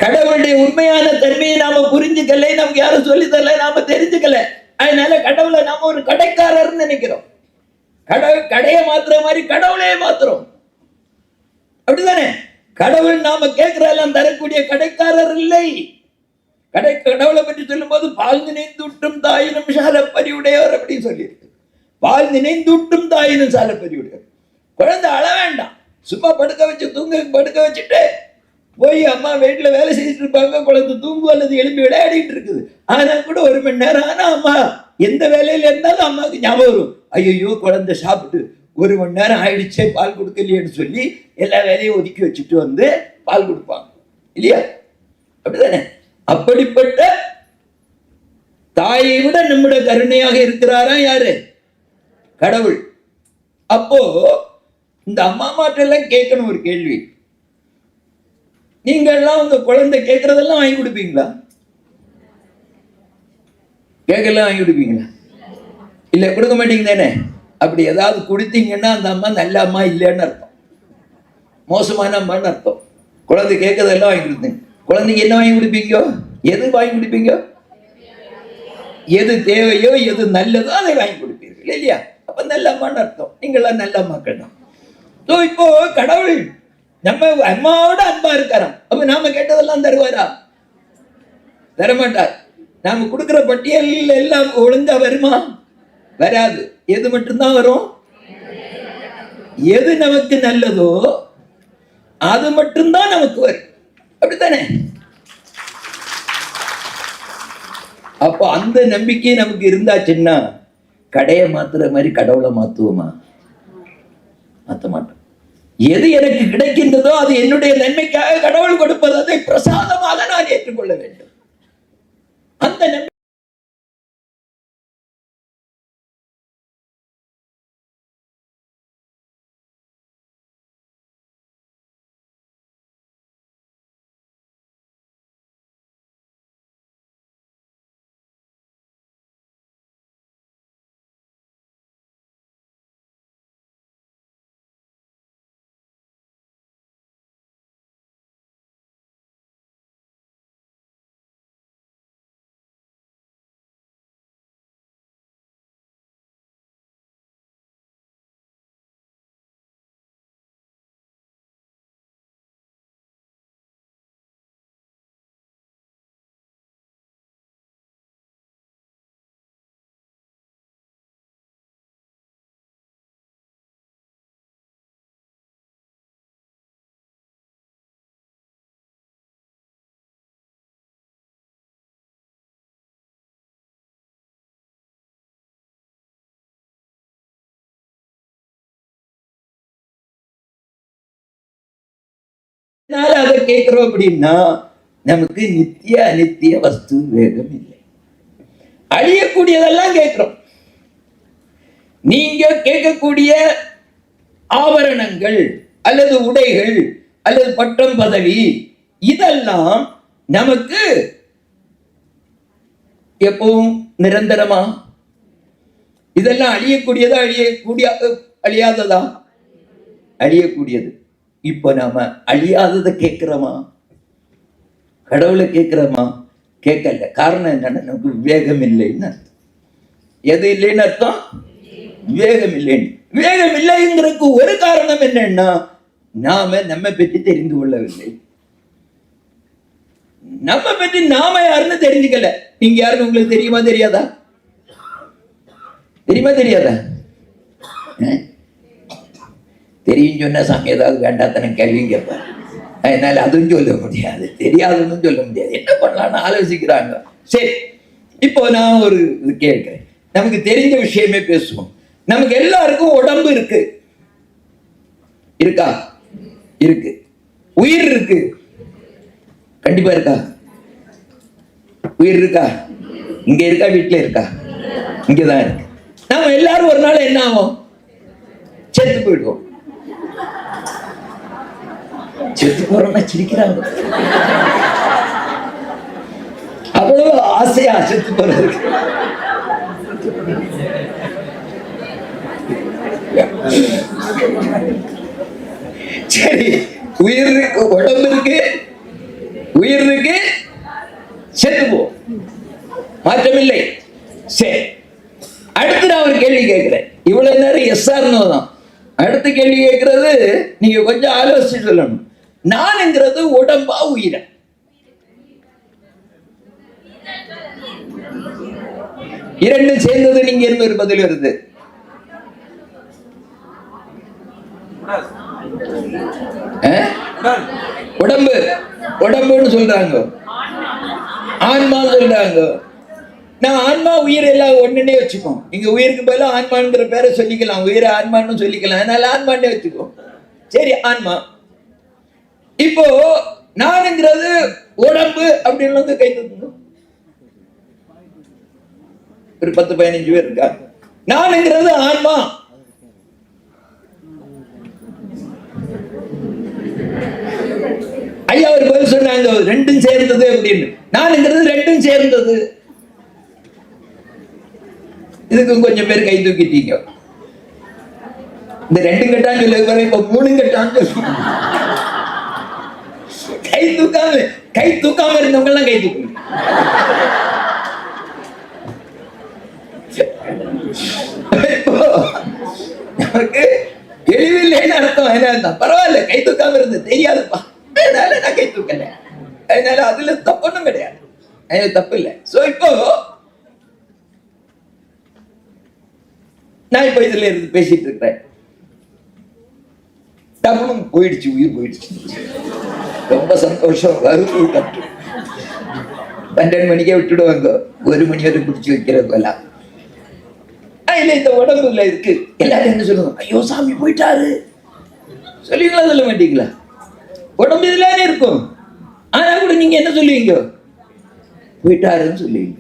கடவுளுடைய உண்மையான தன்மையை நாம புரிஞ்சுக்கல, நமக்கு யாரும் சொல்லி தரல, நாம தெரிஞ்சுக்கல. அதனால கடவுளை நாம ஒரு கடைக்காரர் நினைக்கிறோம். கடையை மாத்துற மாதிரி கடவுளையே மாத்துறோம். அப்படிதானே? கடவுள் நாம கேட்கிறதெல்லாம் தரக்கூடிய கடைக்காரர் இல்லை. கடவுளை பற்றி சொல்லும் போது பால் நினைந்தூட்டும் தாயினும் சாலப்பரியுடையவர் அப்படின்னு சொல்லியிருக்கு. பால் நினைந்தூட்டும் தாயினும் சாலப்பரியுடையவர். குழந்தை அழ வேண்டாம், சும்மா படுக்க வச்சு படுக்க வச்சுட்டு போய் அம்மா வீட்டுல வேலை செஞ்சுட்டு இருப்பாங்க, குழந்தை தூங்கு அல்லது எழுப்பி விளையாடிட்டு இருக்குது. ஆனா கூட 1 மணி நேரம் ஆனா அம்மா எந்த வேலையில இருந்தாலும் அம்மாவுக்கு ஞாபகம் வரும், ஐயோ குழந்தை சாப்பிட்டு 1 மணி நேரம் ஆயிடுச்சே பால் கொடுக்கலையேன்னு சொல்லி எல்லா வேலையும் ஒதுக்கி வச்சுட்டு வந்து பால் கொடுப்பாங்க இல்லையா? அப்படிதானே? அப்படிப்பட்ட தாயை விட நம்முடைய கருணையாக இருக்கிறாரா யாரு? கடவுள். அப்போ இந்த அம்மா மாட்டெல்லாம் கேட்கணும் ஒரு கேள்வி. நீங்க எல்லாம் உங்க குழந்தை கேட்கறதெல்லாம் வாங்கி கொடுப்பீங்களா? கேட்கலாம் வாங்கி கொடுப்பீங்களா? இல்ல, கொடுக்க மாட்டீங்க தானே? அப்படி ஏதாவது கொடுத்தீங்கன்னா அந்த அம்மா நல்ல அம்மா இல்லைன்னு அர்த்தம், மோசமான அம்மான்னு அர்த்தம். குழந்தை கேட்கறதெல்லாம் வாங்கி கொடுத்தீங்க. குழந்தைக்கு என்ன வாங்கி கொடுப்பீங்க? எது வாங்கி கொடுப்பீங்க? எது தேவையோ, எது நல்லதோ அதை வாங்கி கொடுப்பீர்கள் இல்லையா? அப்ப நல்ல அம்மான்னு அர்த்தம். நீங்களாம் நல்ல அம்மாக்கள் தான். இப்போ கடவுள் நம்ம அம்மாவோட அன்பா இருக்காராம். அப்ப நாம கேட்டதெல்லாம் தருவாரா? தரமாட்டார். நாம கொடுக்கிற பட்டியல் எல்லாம் ஒழுங்கா வருமா? வராது. எது மட்டும்தான் வரும்? எது நமக்கு நல்லதோ அது மட்டும்தான் நமக்கு வரும். அப்படித்தானே? அப்போ அந்த நம்பிக்கை நமக்கு இருந்தாச்சுன்னா கடையை மாத்துற மாதிரி கடவுளை மாத்துவோமா? மாத்த மாட்டோம். எது எனக்கு கிடைக்கின்றதோ அது என்னுடைய நன்மைக்காக கடவுள் கொடுப்பது, அதை பிரசாதமாக நான் ஏற்றுக்கொள்ள வேண்டும். அந்த நன்மை அழியாத கேட்கிறோம் அப்படின்னா நமக்கு நித்திய அநித்திய வஸ்து வேகம் இல்லை. அழியக்கூடியதெல்லாம் கேட்கிறோம். நீங்க கேட்கக்கூடிய ஆபரணங்கள் அல்லது உடைகள் அல்லது பட்டம் பதவி இதெல்லாம் நமக்கு எப்பவும் நிரந்தரமா? இதெல்லாம் அழியக்கூடியதா அழியாததா? அழியக்கூடியது. இப்போ நாம அழியாததை கேட்கிறோமா? கடவுளை கேட்கிறோமா? கேட்கல. காரணம் என்னன்னா நமக்கு விவேகம் இல்லைன்னு அர்த்தம். எது இல்லைன்னு அர்த்தம்? விவேகம் இல்லைன்னு. விவேகம் இல்லைங்கிறதுக்கு ஒரு காரணம் என்னன்னா நாம நம்ம பற்றி தெரிந்து கொள்ளவில்லை. நம்ம பற்றி நாம யாருன்னு தெரிஞ்சுக்கல. நீங்க யாருன்னு உங்களுக்கு தெரியுமா தெரியாதா? தெரியுமா தெரியாதா? தெரியும் சொன்ன சாமி ஏதாவது வேண்டாத்தன கேள்வியும் கேட்பாரு. அதனால அதுவும் சொல்ல முடியாது, தெரியாதுன்னு சொல்ல முடியாது. என்ன பண்ணலாம்னு ஆலோசிக்கிறாங்க. சரி, இப்போ நான் ஒரு இது கேட்கிறேன். நமக்கு தெரிஞ்ச விஷயமே பேசுவோம். நமக்கு எல்லாருக்கும் உடம்பு இருக்கு. இருக்கா? இருக்கு. உயிர் இருக்கு. கண்டிப்பா இருக்கா? உயிர் இருக்கா? இங்க இருக்கா? வீட்டுல இருக்கா? இங்கதான் இருக்கு. நாம எல்லாரும் ஒரு நாள் என்ன ஆகும்? செத்து போயிடுவோம். செத்து போறோம்னா சிரிக்கிறாங்க. அவ்வளவு ஆசையா செத்து போறதுக்கு. சரி, உயிர் இருக்கு, உடம்பு இருக்கு, உயிர் இருக்கு, செத்து போ, மாற்றமில்லை. சரி, அடுத்து நான் ஒரு கேள்வி கேட்கிறேன். இவ்வளவு நேரம் எஸ்ஆர்னோ தான். அடுத்த கேள்வி கேட்கறது நீங்க கொஞ்சம் ஆலோசிச்சு சொல்லணும். நான்ங்கிறது உடம்பா உயிரா? இரண்டும் சேர்ந்தது நீங்க இருந்து ஒரு பதில் வருது. உடம்பு உடம்புன்னு சொல்றாங்க, ஆன்மா சொல்றாங்க. நான் ஆன்மா உயிர் எல்லாம் ஒண்ணுன்னே வச்சுக்கோம். இங்க உயிருக்கு பதிலா ஆன்மாங்கிற பேரை சொல்லிக்கலாம், உயிரை ஆன்மான்னு சொல்லிக்கலாம். அதனால ஆன்மான்னே வச்சுக்கோ. சரி, ஆன்மா. இப்போ நானுங்கிறது உடம்பு அப்படின்னு கை தூக்கணும். ஒரு 10-15 பேர் இருக்கா. நானுங்கிறது ஆன்மா. ஐயா ஒரு பதில் சொன்னாங்க, ரெண்டும் சேர்ந்தது அப்படின்னு. நானுங்கிறது ரெண்டும் சேர்ந்தது. இதுக்கு கொஞ்சம் பேர் கை தூக்கிட்டீங்க. இந்த ரெண்டும் கட்டான்னு சொல்லி இப்ப 3 கட்டான்னு சொல்லி கை தூக்காம இருந்தவங்க எல்லாம் கை தூக்குங்க. நமக்கு தெளிவில்லைன்னு அர்த்தம். என்ன பரவாயில்ல, கை தூக்காம இருந்து தெரியாதுப்பா, அதனால நான் கை தூக்கல. அதனால அதுல தப்புன்னு கிடையாது, அதுல தப்பு இல்லை. சோ இப்போ நான் இப்ப இதுல இருந்து பேசிட்டு இருக்கிறேன். டப்புன்னு போயிடுச்சு, உயிர் போயிடுச்சு. ரொம்ப சந்தோஷம். 12 மணிக்கே விட்டுடுவாங்க, 1 மணி வரை பிடிச்சி வைக்கிறது எல்லாம். இல்ல, இந்த உடம்புல இருக்கு. எல்லாரும் என்ன சொல்லுவாங்க? ஐயோ சாமி போயிட்டாரு சொல்லுவீங்களா? சொல்ல மாட்டீங்களா? உடம்பு இதுல இருக்கும். ஆனா கூட நீங்க என்ன சொல்லுவீங்க? போயிட்டாருன்னு சொல்லுவீங்க.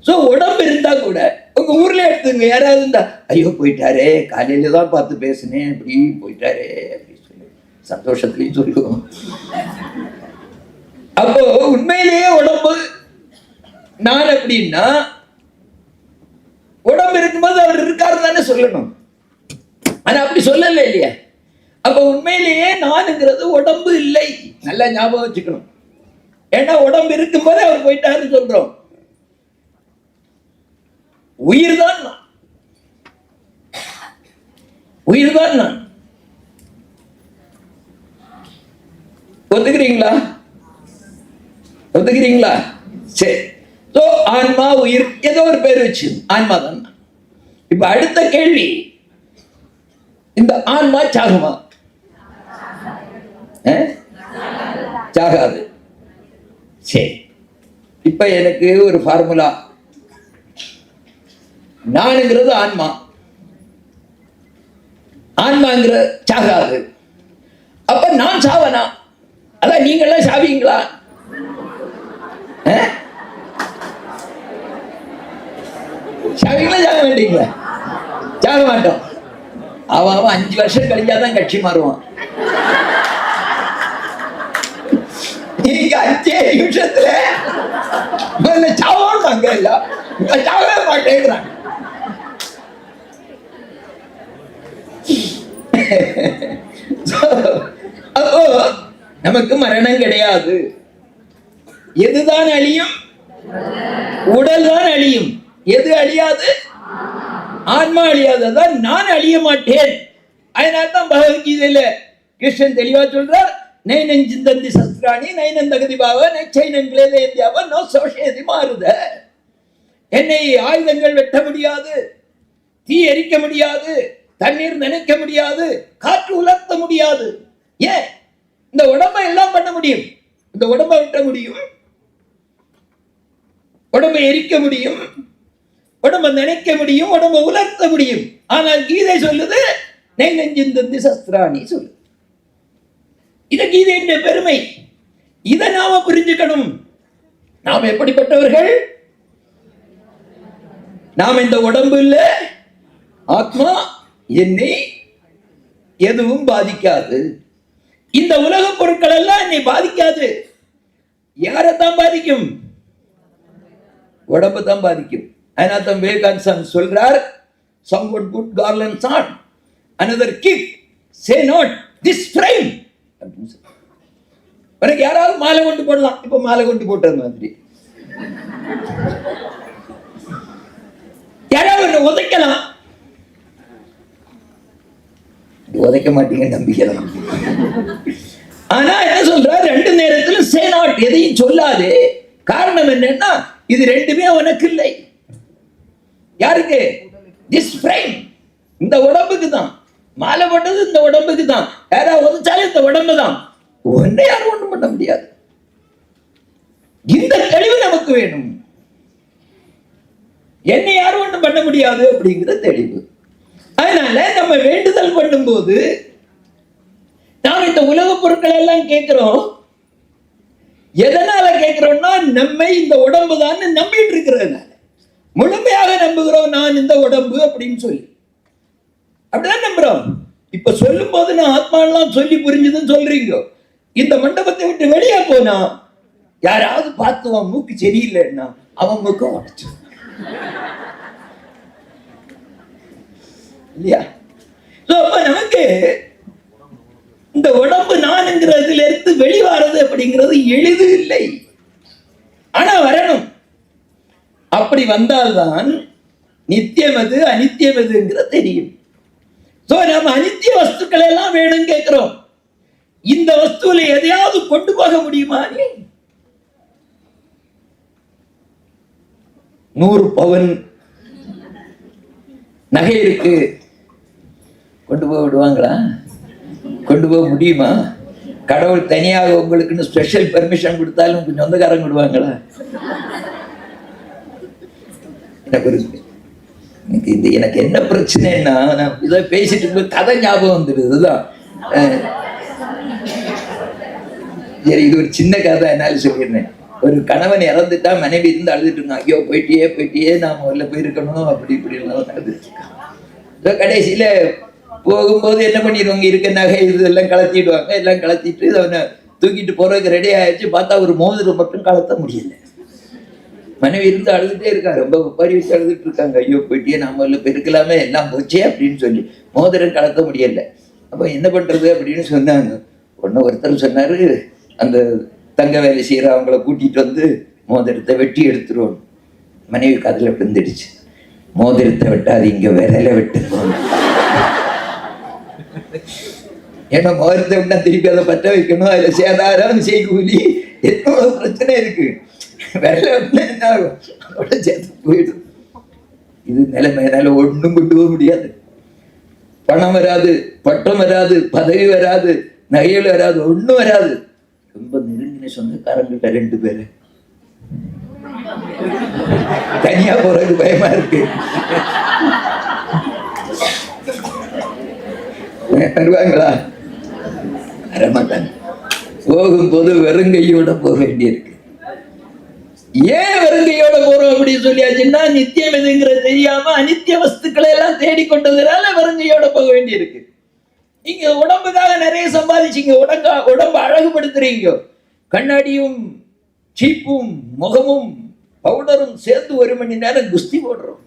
சோ உடம்பு இருந்தா கூட உங்க ஊர்ல எடுத்துங்க, யாராவது இருந்தா ஐயோ போயிட்டாரே, காலையில தான் பார்த்து பேசினேன், அப்படி போயிட்டாரே அப்படி சொல்லி சந்தோஷத்துலயும் சொல்லுவோம். அப்போ உண்மையிலேயே உடம்பு நான் அப்படின்னா உடம்பு இருக்கும்போது அவர் இருக்காரு தானே சொல்லணும். ஆனா அப்படி சொல்லல இல்லையா? அப்ப உண்மையிலேயே நானுங்கிறது உடம்பு இல்லை. நல்லா ஞாபகம் வச்சுக்கணும். ஏன்னா உடம்பு இருக்கும்போது அவர் போயிட்டாருன்னு சொல்றோம். உயிர் தான் நான், உயிர் தான் நான். ஒத்துக்கிறீங்களா? ஒத்துக்கிறீங்களா? சரி. ஆன்மா உயிர் ஏதோ ஒரு பேர் வச்சு ஆன்மா தான். இப்ப அடுத்த கேள்வி, இந்த ஆன்மா சாகுமா? சாகாது. சரி, இப்ப எனக்கு ஒரு ஃபார்முலா. நானுங்கிறது ஆன்மா, ஆன்மாங்கிற சாகாது. அப்ப நான் சாவனா? அதான் நீங்க எல்லாம் சாவீங்களா? சாவீங்களா சாக வேண்டீங்களா? சாக மாட்டோம். அவன் 5 வருஷம் கழிஞ்சாதான் கட்சி மாறுவான். நீங்க 5 நிமிஷத்துல சாவான் அங்க இல்ல சாகவே மாட்டேங்கிறாங்க. அப்போ நமக்கு மரணம் கிடையாது. எதுதான் அழியும்? உடல் தான் அழியும். எது அழியாது? ஆன்மா அழியாது. அதான் நான் அழிய மாட்டேன். அதனால்தான் பகவத்கீதையில கிருஷ்ணன் தெளிவா சொல்றார், நைனன் சிந்தந்தி சஸ்திராணி நைனன் தகுதி பாவ நைச்சைனன் கிளேதேந்தியாவ நோ சோஷேதி மாறுத. என்னை ஆயுதங்கள் வெட்ட முடியாது, தீ எரிக்க முடியாது, தண்ணீர் நினைக்க முடியாது, காற்று உலர்த்த முடியாது. ஏன்? இந்த உடம்பை எல்லாம் பண்ண முடியும். இந்த உடம்பை வெட்ட முடியும், உடம்பை எரிக்க முடியும், உடம்பை நினைக்க முடியும், உடம்பை உலர்த்த முடியும். ஆனால் கீதை சொல்லுது நெஞ்சந்தி சஸ்திராணி சொல்லு. இது கீதையின் பெருமை. இதை நாம புரிஞ்சுக்கணும். நாம் எப்படிப்பட்டவர்கள்? நாம் இந்த உடம்பு இல்ல, ஆத்மா. என்னை எதுவும் பாதிக்காது. இந்த உலக பொருட்கள் எல்லாம் என்னை பாதிக்காது. யாரைத்தான் பாதிக்கும்? உடம்பு தான் பாதிக்கும். அதனால விவேகானந்தர் சொல்றார், someone put garlands on, another kick, say not this frame. உனக்கு யாராவது மாலை கொண்டு போடலாம். இப்ப மாலை கொண்டு போட்டது மாதிரி யாராவது உதைக்கலாம். உதைக்க மாட்டீங்க நம்பிக்கலாம். ஆனா என்ன சொல்ற? 2 நேரத்துல say not, எதையும் சொல்லாது. காரணம் என்னன்னா இது ரெண்டுமே உனக்கு இல்லை. யாருக்கு? this frame, இந்த உடம்புக்கு தான். மாலை போட்டது இந்த உடம்புக்கு தான். யாராவது உதைச்சாலும் இந்த உடம்பு தான். ஒன்றை யாரும் ஒன்றும் பண்ண முடியாது. இந்த தெளிவு நமக்கு வேணும். என்னை யாரும் ஒன்றும் பண்ண முடியாது அப்படிங்கிற தெளிவு. அதனால நம்ம வேண்டுதல் பண்ணும் போது நாம் இந்த உலக பொருட்கள் எல்லாம் கேட்கிறோம். எதனால கேட்கிறோம்னா நம்மை இந்த உடம்பு தான் நம்பிட்டு இருக்கிறதுனால முழுமையாக நம்புகிறோம். நான் இந்த உடம்பு அப்படின்னு சொல்லி அப்படிதான் நம்புறோம். இப்ப சொல்லும் போது நான் ஆத்மாலாம் சொல்லி புரிஞ்சுதுன்னு சொல்றீங்க. இந்த மண்டபத்தை விட்டு வெளியே போனா யாராவது பார்த்துவான் மூக்கு சரியில்லைன்னா அவன் மூக்கம் உடைச்சு இல்லையா? நமக்கு இந்த உடம்பு நான்ங்கிறதுல இருந்து வெளிவாரது அப்படிங்கிறது எளிது இல்லை. ஆனா வரணும். அப்படி வந்தால்தான் நித்தியம் எது அனித்தியம் எதுங்கிற தெரியும். நம்ம அனித்திய வஸ்துக்கள் எல்லாம் வேணும் கேட்கிறோம். இந்த வஸ்துவில எதையாவது கொண்டு போக முடியுமா? 100 பவுன் நகை இருக்கு, கொண்டு போக விடுவாங்களா? கொண்டு போக முடியுமா? கடவுள் தனியாக உங்களுக்குன்னு ஸ்பெஷல் பெர்மிஷன் கொடுத்தாலும் கொஞ்சம் சொந்தக்காரங்க விடுவாங்களா? எனக்கு என்ன பிரச்சனைன்னா, நான் இதை பேசிட்டு இருக்க கதை ஞாபகம் வந்துடுதுதான். சரி, இது ஒரு சின்ன கதை என்னால சொல்லிடுறேன். ஒரு கணவன் இறந்துட்டா மனைவி இருந்து அழுதுட்டு இருக்கான். ஐயோ போயிட்டியே நான் முதல்ல போயிருக்கணும் அப்படி இப்படி எல்லாம் அழுதுட்டு இருக்கான். கடைசியில போகும்போது என்ன பண்ணிடுவாங்க? இருக்க நகை இதெல்லாம் கலத்திடுவாங்க. எல்லாம் கலத்திட்டு அவனை தூக்கிட்டு போறதுக்கு ரெடி ஆயிடுச்சு. பார்த்தா ஒரு மோதிரம் மட்டும் கலத்த முடியல. மனைவி இருந்து அழுதுட்டே இருக்கா. ரொம்ப பறி வச்சு அழுதுட்டு இருக்காங்க. ஐயோ போயிட்டியே நாம பெருக்கலாமே, எல்லாம் போச்சே அப்படின்னு சொல்லி மோதிரம் கலத்த முடியல. அப்போ என்ன பண்றது அப்படின்னு சொன்னாங்க. ஒருத்தர் சொன்னாரு, அந்த தங்க வேலை செய்யற அவங்கள கூட்டிட்டு வந்து மோதிரத்தை வெட்டி எடுத்துருவோம். மனைவி காதுல விழுந்துடுச்சு. மோதிரத்தை வெட்டாது, இங்க விரல வெட்டுவோம். ஏன்னா மோதிரத்தை விட்டா திருப்பி அதை பற்ற வைக்கணும், அதுல சேதாரம் செய்கூலி எவ்வளவு பிரச்சனை இருக்கு. விரல வெட்டினா என்ன ஆகும்? அதோட சேர்த்து போயிடும். இது நிலைமையினால ஒன்றும் கொண்டு போக முடியாது. பணம் வராது, பட்டம் வராது, பதவி வராது, நகைகள் வராது, ஒண்ணும் வராது. ரொம்ப நெருங்கின சொந்தக்காரங்கிட்ட 2 பேரு தனியா போறது பயமா இருக்கு. வருவாங்களா? வரமாட்டாங்க. போகும்போது வெறுங்கையோட போக வேண்டியிருக்கு. ஏன் வெறுங்கையோட போறோம் அப்படின்னு சொல்லியாச்சுன்னா, நித்தியம் எதுங்கிறது தெரியாம அனித்திய வஸ்துக்களை எல்லாம் தேடிக்கொண்டதுனால வெறுங்கையோட போக வேண்டியிருக்கு. நீங்க உடம்புக்காக நிறைய சம்பாதிச்சீங்க, உடம்பு அழகுபடுத்துறீங்க, கண்ணாடியும் சீப்பும் முகமும் பவுடரும் சேர்ந்து 1 மணி நேரம் குஸ்தி போடுறோம்.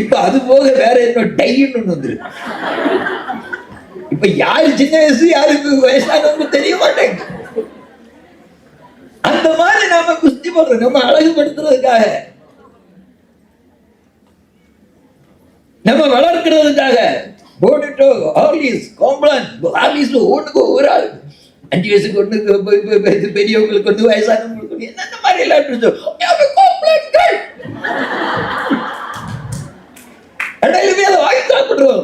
இப்ப அது போக வேற என்ன டைன்னு ஒண்ணு வந்துருக்கு. இப்ப யாரு சின்ன வயசு யாருக்கு வயசானவங்க தெரிய மாட்டேங்க. அந்த மாதிரி நாம குஸ்தி போடுறோம் நம்ம அழகுபடுத்துறதுக்காக, நம்ம வளர்க்கிறதுக்காக. போட்டுட்டோ ஹார்லிஸ் காம்ப்ளான் ஹார்லிஸ்ல ஒண்ணுக்கு ஒரு ஆள் 5 வயசுக்கு ஒண்ணு, பெரியவங்களுக்கு ஒண்ணு, வயசானவங்களுக்கு ஒண்ணு, என்ன மாதிரி எல்லாம் வாங்கி சாப்பிடுறோம்.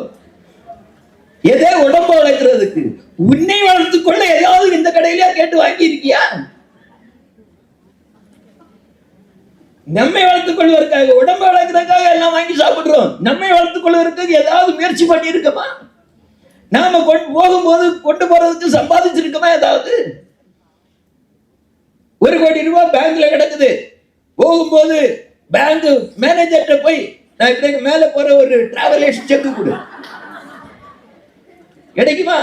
எதே உடம்பு வளர்க்கிறதுக்கு. உன்னை வளர்த்துக் கொள்ள ஏதாவது இந்த கடையிலயா கேட்டு வாங்கி இருக்கியா? நம்மை வளர்த்துக் கொள்வதற்காக, உடம்பு வளர்க்கிறதுக்காக எல்லாம் வாங்கி சாப்பிடுறோம். நம்மை வளர்த்துக் கொள்வதற்கு ஏதாவது முயற்சி பண்ணி இருக்கமா? நாம போகும்போது கொண்டு போறதுக்கு சம்பாதிச்சிருக்கோமா? ஏதாவது 1 கோடி ரூபாய் பேங்க்ல கிடக்குது. போகும்போது பேங்க் மேனேஜர்கிட்ட போய், நான் இப்படி மேல போற ஒரு டிராவலேஷன் செக் கொடு, கிடைக்குமா?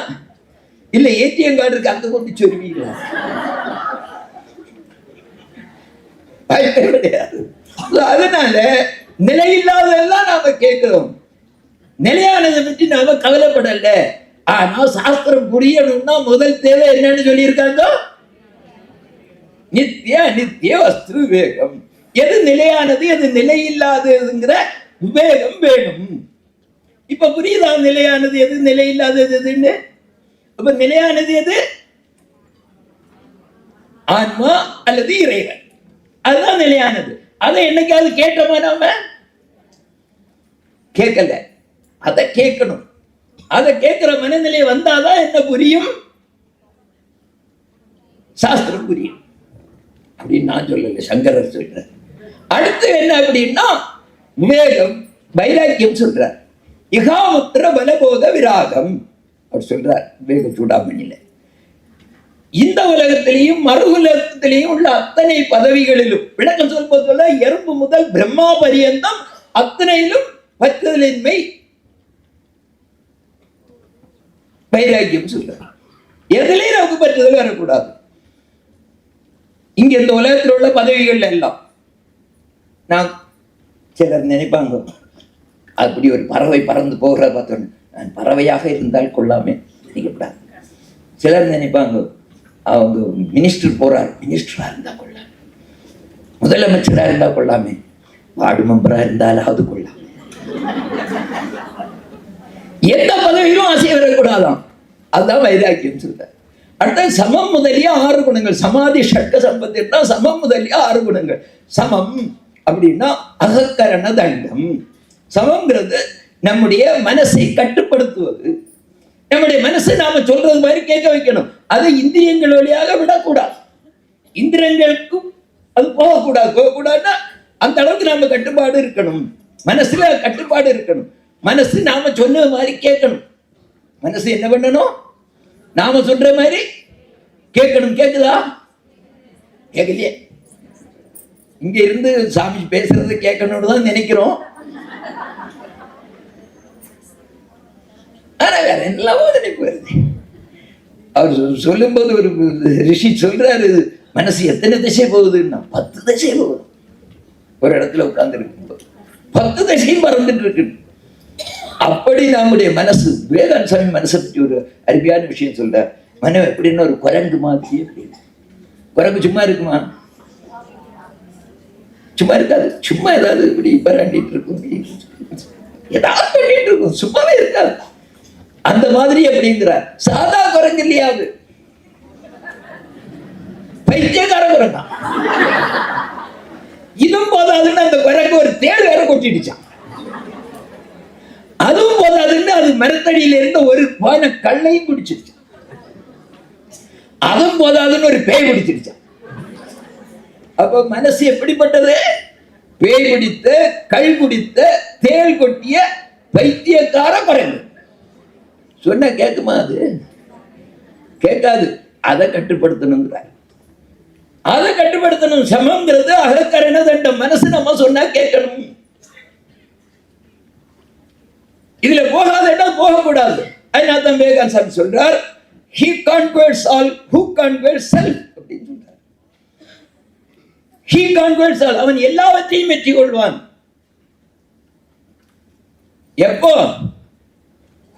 இல்ல ஏடிஎம் கார்டு இருக்கு, அங்க கொண்டு சொல்லுவீங்களா? அதனால நிலையில்லாதெல்லாம் நாம கேட்கிறோம். நிலையானதை பற்றி நாம கவலைப்படல. ஆனா சாஸ்திரம் புரியணும்னா முதல் தேவை என்னன்னு சொல்லியிருக்காங்க? நித்திய அநித்திய வஸ்து விவேகம். எது நிலையானது எது நிலையில்லாததுங்கிற விவேகம் வேணும். இப்ப புரியுதா நிலையானது எது நிலையில்லாதது எதுன்னு? அப்ப நிலையானது எது? ஆன்மா அல்லது இறைவன், அதுதான் நிலையானது. அதை என்னைக்காவது கேட்டோமா? நாம கேட்கல. அதை கேட்கணும். அதை கேட்கிற மனநிலை வந்தாதான் என்ன புரியும்? சாஸ்திரம் புரியும் அப்படின்னு நான் சொல்லல, சங்கரர் சொல்றார். அடுத்து என்ன அப்படின்னா விவேகம், வைராக்கியம் சொல்றார். இகாமுத்திர பலபோக விராகம் அவர் சொல்றார் விவேக சூடாமணியில. இந்த உலகத்திலையும் மறு உலகத்திலையும் உள்ள அத்தனை பதவிகளிலும் விளக்கம் சொல்ல, எறும்பு முதல் பிரம்மா பரியந்தம் அத்தனையிலும் பற்றுதலின்மை வைராக்கியம் சொல்றார். எதுலையும் நமக்கு பற்றுதல் வரக்கூடாது. இங்க இந்த உலகத்தில் உள்ள பதவிகள் எல்லாம் நான் சிலர் நினைப்பாங்க, அப்படி ஒரு பறவை பறந்து போகிறத பார்த்தோன்னு நான் பறவையாக இருந்தால் கொள்ளாமே நினைக்கப்படாது. சிலர் நினைப்பாங்க, அவங்க மினிஸ்டர் போறார், மினிஸ்டரா இருந்தா கொள்ளாமே, முதலமைச்சரா இருந்தா கொள்ளாமே, வார்டு மெம்பரா இருந்தாலாவது கொள்ளாமே, எந்த பதவியிலும் ஆசை வரக்கூடாதான். அதுதான் வைராக்கியம் சொல்ற. அடுத்த சமம் முதலிய 6 குணங்கள். சமாதி ஷட்க சம்பத்தினா சமம் முதலிய 6 குணங்கள். சமம் அப்படின்னா அகக்கரண தண்டம். சமம்ங்கிறது நம்முடைய மனசை கட்டுப்படுத்துவது. நம்முடைய மனசை நாம சொல்றது மாதிரி கேட்க வைக்கணும். அதை இந்திரியங்கள் வழியாக விடக்கூடாது. இந்திரியங்களுக்கும் அது போகக்கூடாதுன்னா அந்த அளவுக்கு நாம கட்டுப்பாடு இருக்கணும். மனசுல கட்டுப்பாடு இருக்கணும். மனசு நாம சொன்ன மாதிரி கேட்கணும். மனசு என்ன பண்ணணும்? நாம சொல்ற மாதிரி கேட்கணும். கேட்குதா? கேட்கலையே. இங்க இருந்து சாமி பேசுறது கேட்கணும்னு தான் நினைக்கிறோம். ஆனா வேற என்னவோ நினைப்பு வருது. அவர் சொல்லும்போது ஒரு ரிஷி சொல்றாரு, மனசு எத்தனை திசை போகுதுன்னா 10 திசை போகுது. ஒரு இடத்துல உட்கார்ந்து இருக்கும்போது 10 திசையும் பறந்துட்டு இருக்கு. அப்படி நம்முடைய மனசு, விவேகானந்த சுவாமி மனசை பற்றி ஒரு அருமையான விஷயம் சொல்றார். மனம் எப்படின்னா ஒரு குரங்கு மாதிரி. குரங்கு சும்மா இருக்குமா? சும்மா இருக்காது. சும்மா ஏதாவது இப்படி பராண்டிட்டு இருக்கும், ஏதாவது பண்ணிட்டு இருக்கும், சும்மாவே இருக்காது. அந்த மாதிரி அப்படிங்கிறார். சாதா குரங்கு இல்லையா, அது பைத்தியக்கார குரங்கா. இதுவும் போதாதுன்னு அந்த குரங்கு ஒரு தேள் வேற கொட்டிடுச்சான். அதுவும் போதாதுன்னு அது மரத்தடியில இருந்த ஒரு பானை கல்லையும் குடிச்சிருச்சு. அதுவும் போதாதுன்னு ஒரு பேய் பிடிச்சிருச்சான். அப்ப மனசு எப்படிப்பட்டது? பேய் பிடித்த, கல் குடித்த, தேள் கொட்டிய பைத்தியக்கார குரங்கு. சொன்னா கேட்குமா? அது கேட்காது. அதை கட்டுப்படுத்தணுங்கிறார். அதை கட்டுப்படுத்தணும். சமம்ங்கிறது அகக்கரண தண்டம். மனசு நம்ம சொன்னா கேட்கணும். இதுல போகாத இடம் போகக்கூடாது. அதனால தான் விவேகானந்தர் சொல்றார், he conquers all who conquers self அப்படின்னு சொல்றார். he conquers all, அவன் எல்லாவற்றையும் வெற்றி கொள்வான். எப்போ?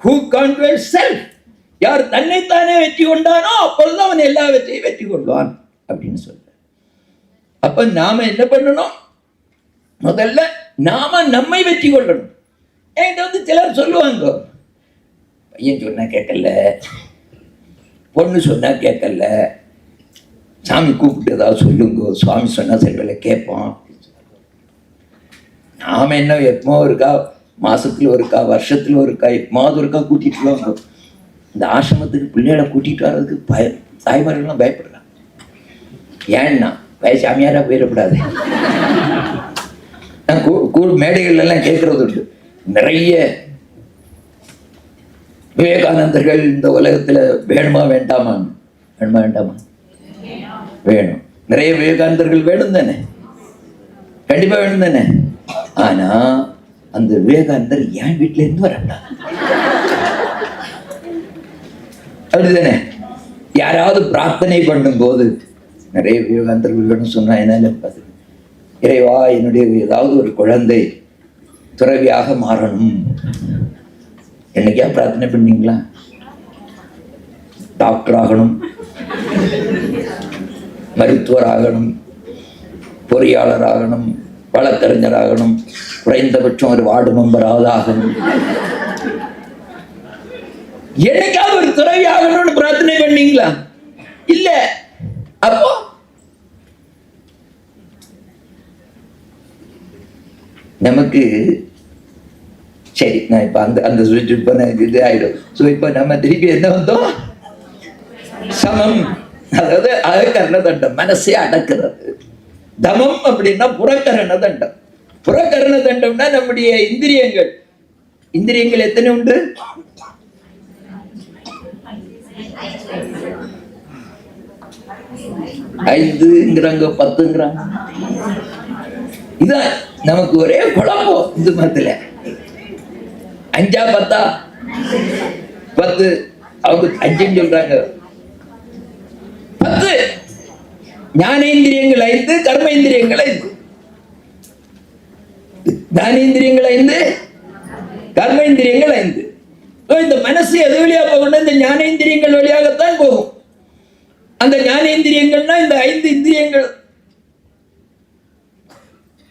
who conquers self, யார் தன்னைத்தானே வெற்றி கொண்டானோ அப்பொழுது அவன் எல்லாவற்றையும் வெற்றி கொள்வான் அப்படின்னு சொல்ற. அப்ப நாம என்ன பண்ணணும்? முதல்ல நாம நம்மை வெற்றி கொள்ளணும். என்கிட்ட வந்து சிலர் சொல்லுவாங்க, பையன் சொன்னா கேட்கல, பொண்ணு சொன்னா கேட்கல, சாமி கூப்பிட்டு ஏதாவது சொல்லுங்க, சுவாமி சொன்னா சில வேலை கேட்போம். நாம என்ன எப்போ இருக்கா, மாசத்துல ஒருக்கா, வருஷத்துல ஒருக்கா, எப்போது ஒருக்கா கூட்டிட்டு வாங்க. இந்த ஆசிரமத்துக்கு பிள்ளைகளை கூட்டிட்டு வர்றதுக்கு தாய்மார்கள்லாம் பயப்படுறாங்க. ஏன்னா சாமியாரா போயிடக்கூடாது. நான் மேடைகள் எல்லாம் கேட்கறது உண்டு. நிறைய விவேகானந்தர்கள் இந்த உலகத்துல வேணுமா வேண்டாமா? வேணுமா வேண்டாமா? வேணும். நிறைய விவேகானந்தர்கள் வேணும் தானே? கண்டிப்பா வேணும் தானே? ஆனா அந்த விவேகானந்தர் என் வீட்டுல இருந்து வரண்டா, அப்படிதானே? யாராவது பிரார்த்தனை பண்ணும் போது நிறைய விவேகானந்தர்கள் வேணும் சொன்னா என்னால இறைவா என்னுடைய ஏதாவது ஒரு குழந்தை துறவியாக மாறணும், என்னைக்கா பிரார்த்தனை பண்ணீங்களா? டாக்டர் ஆகணும், மருத்துவர் ஆகணும், பொறியாளர் ஆகணும், வழக்கறிஞர் ஆகணும், குறைந்தபட்சம் ஒரு வார்டு மெம்பராவது ஆகணும், என்னைக்காவது ஒரு துறவி ஆகணும்னு பிரார்த்தனை பண்ணீங்களா? இல்ல. அப்போ நமக்கு சரி, நான் இப்ப அந்த சுவிட்ச் இப்ப இது ஆயிடும். ஸோ இப்ப நம்ம திருப்பி என்ன வந்தோம்? சமம், அதாவது அகக்கரண தண்டம், மனசே அடக்கிறது. தமம் அப்படின்னா புறக்கரண தண்டம். புறக்கரண தண்டம்னா நம்முடைய இந்திரியங்கள். இந்திரியங்கள் எத்தனை உண்டு? 5ங்கிறாங்க, 10ங்கிறாங்க. இதான் நமக்கு ஒரே குழப்பம் இந்து மதத்துல. 5 10 10, அவங்க 5ன்னு சொல்றாங்க. 10 ஞானேந்திரியங்கள் 5, கர்மேந்திரியங்கள் 5. ஞானேந்திரியங்கள் 5, கர்மேந்திரியங்கள் 5. இந்த மனசு எது வழியா போகணும்? இந்த ஞானேந்திரியங்கள் வழியாகத்தான் போகும். அந்த ஞானேந்திரியங்கள்னா இந்த 5 இந்திரியங்கள்.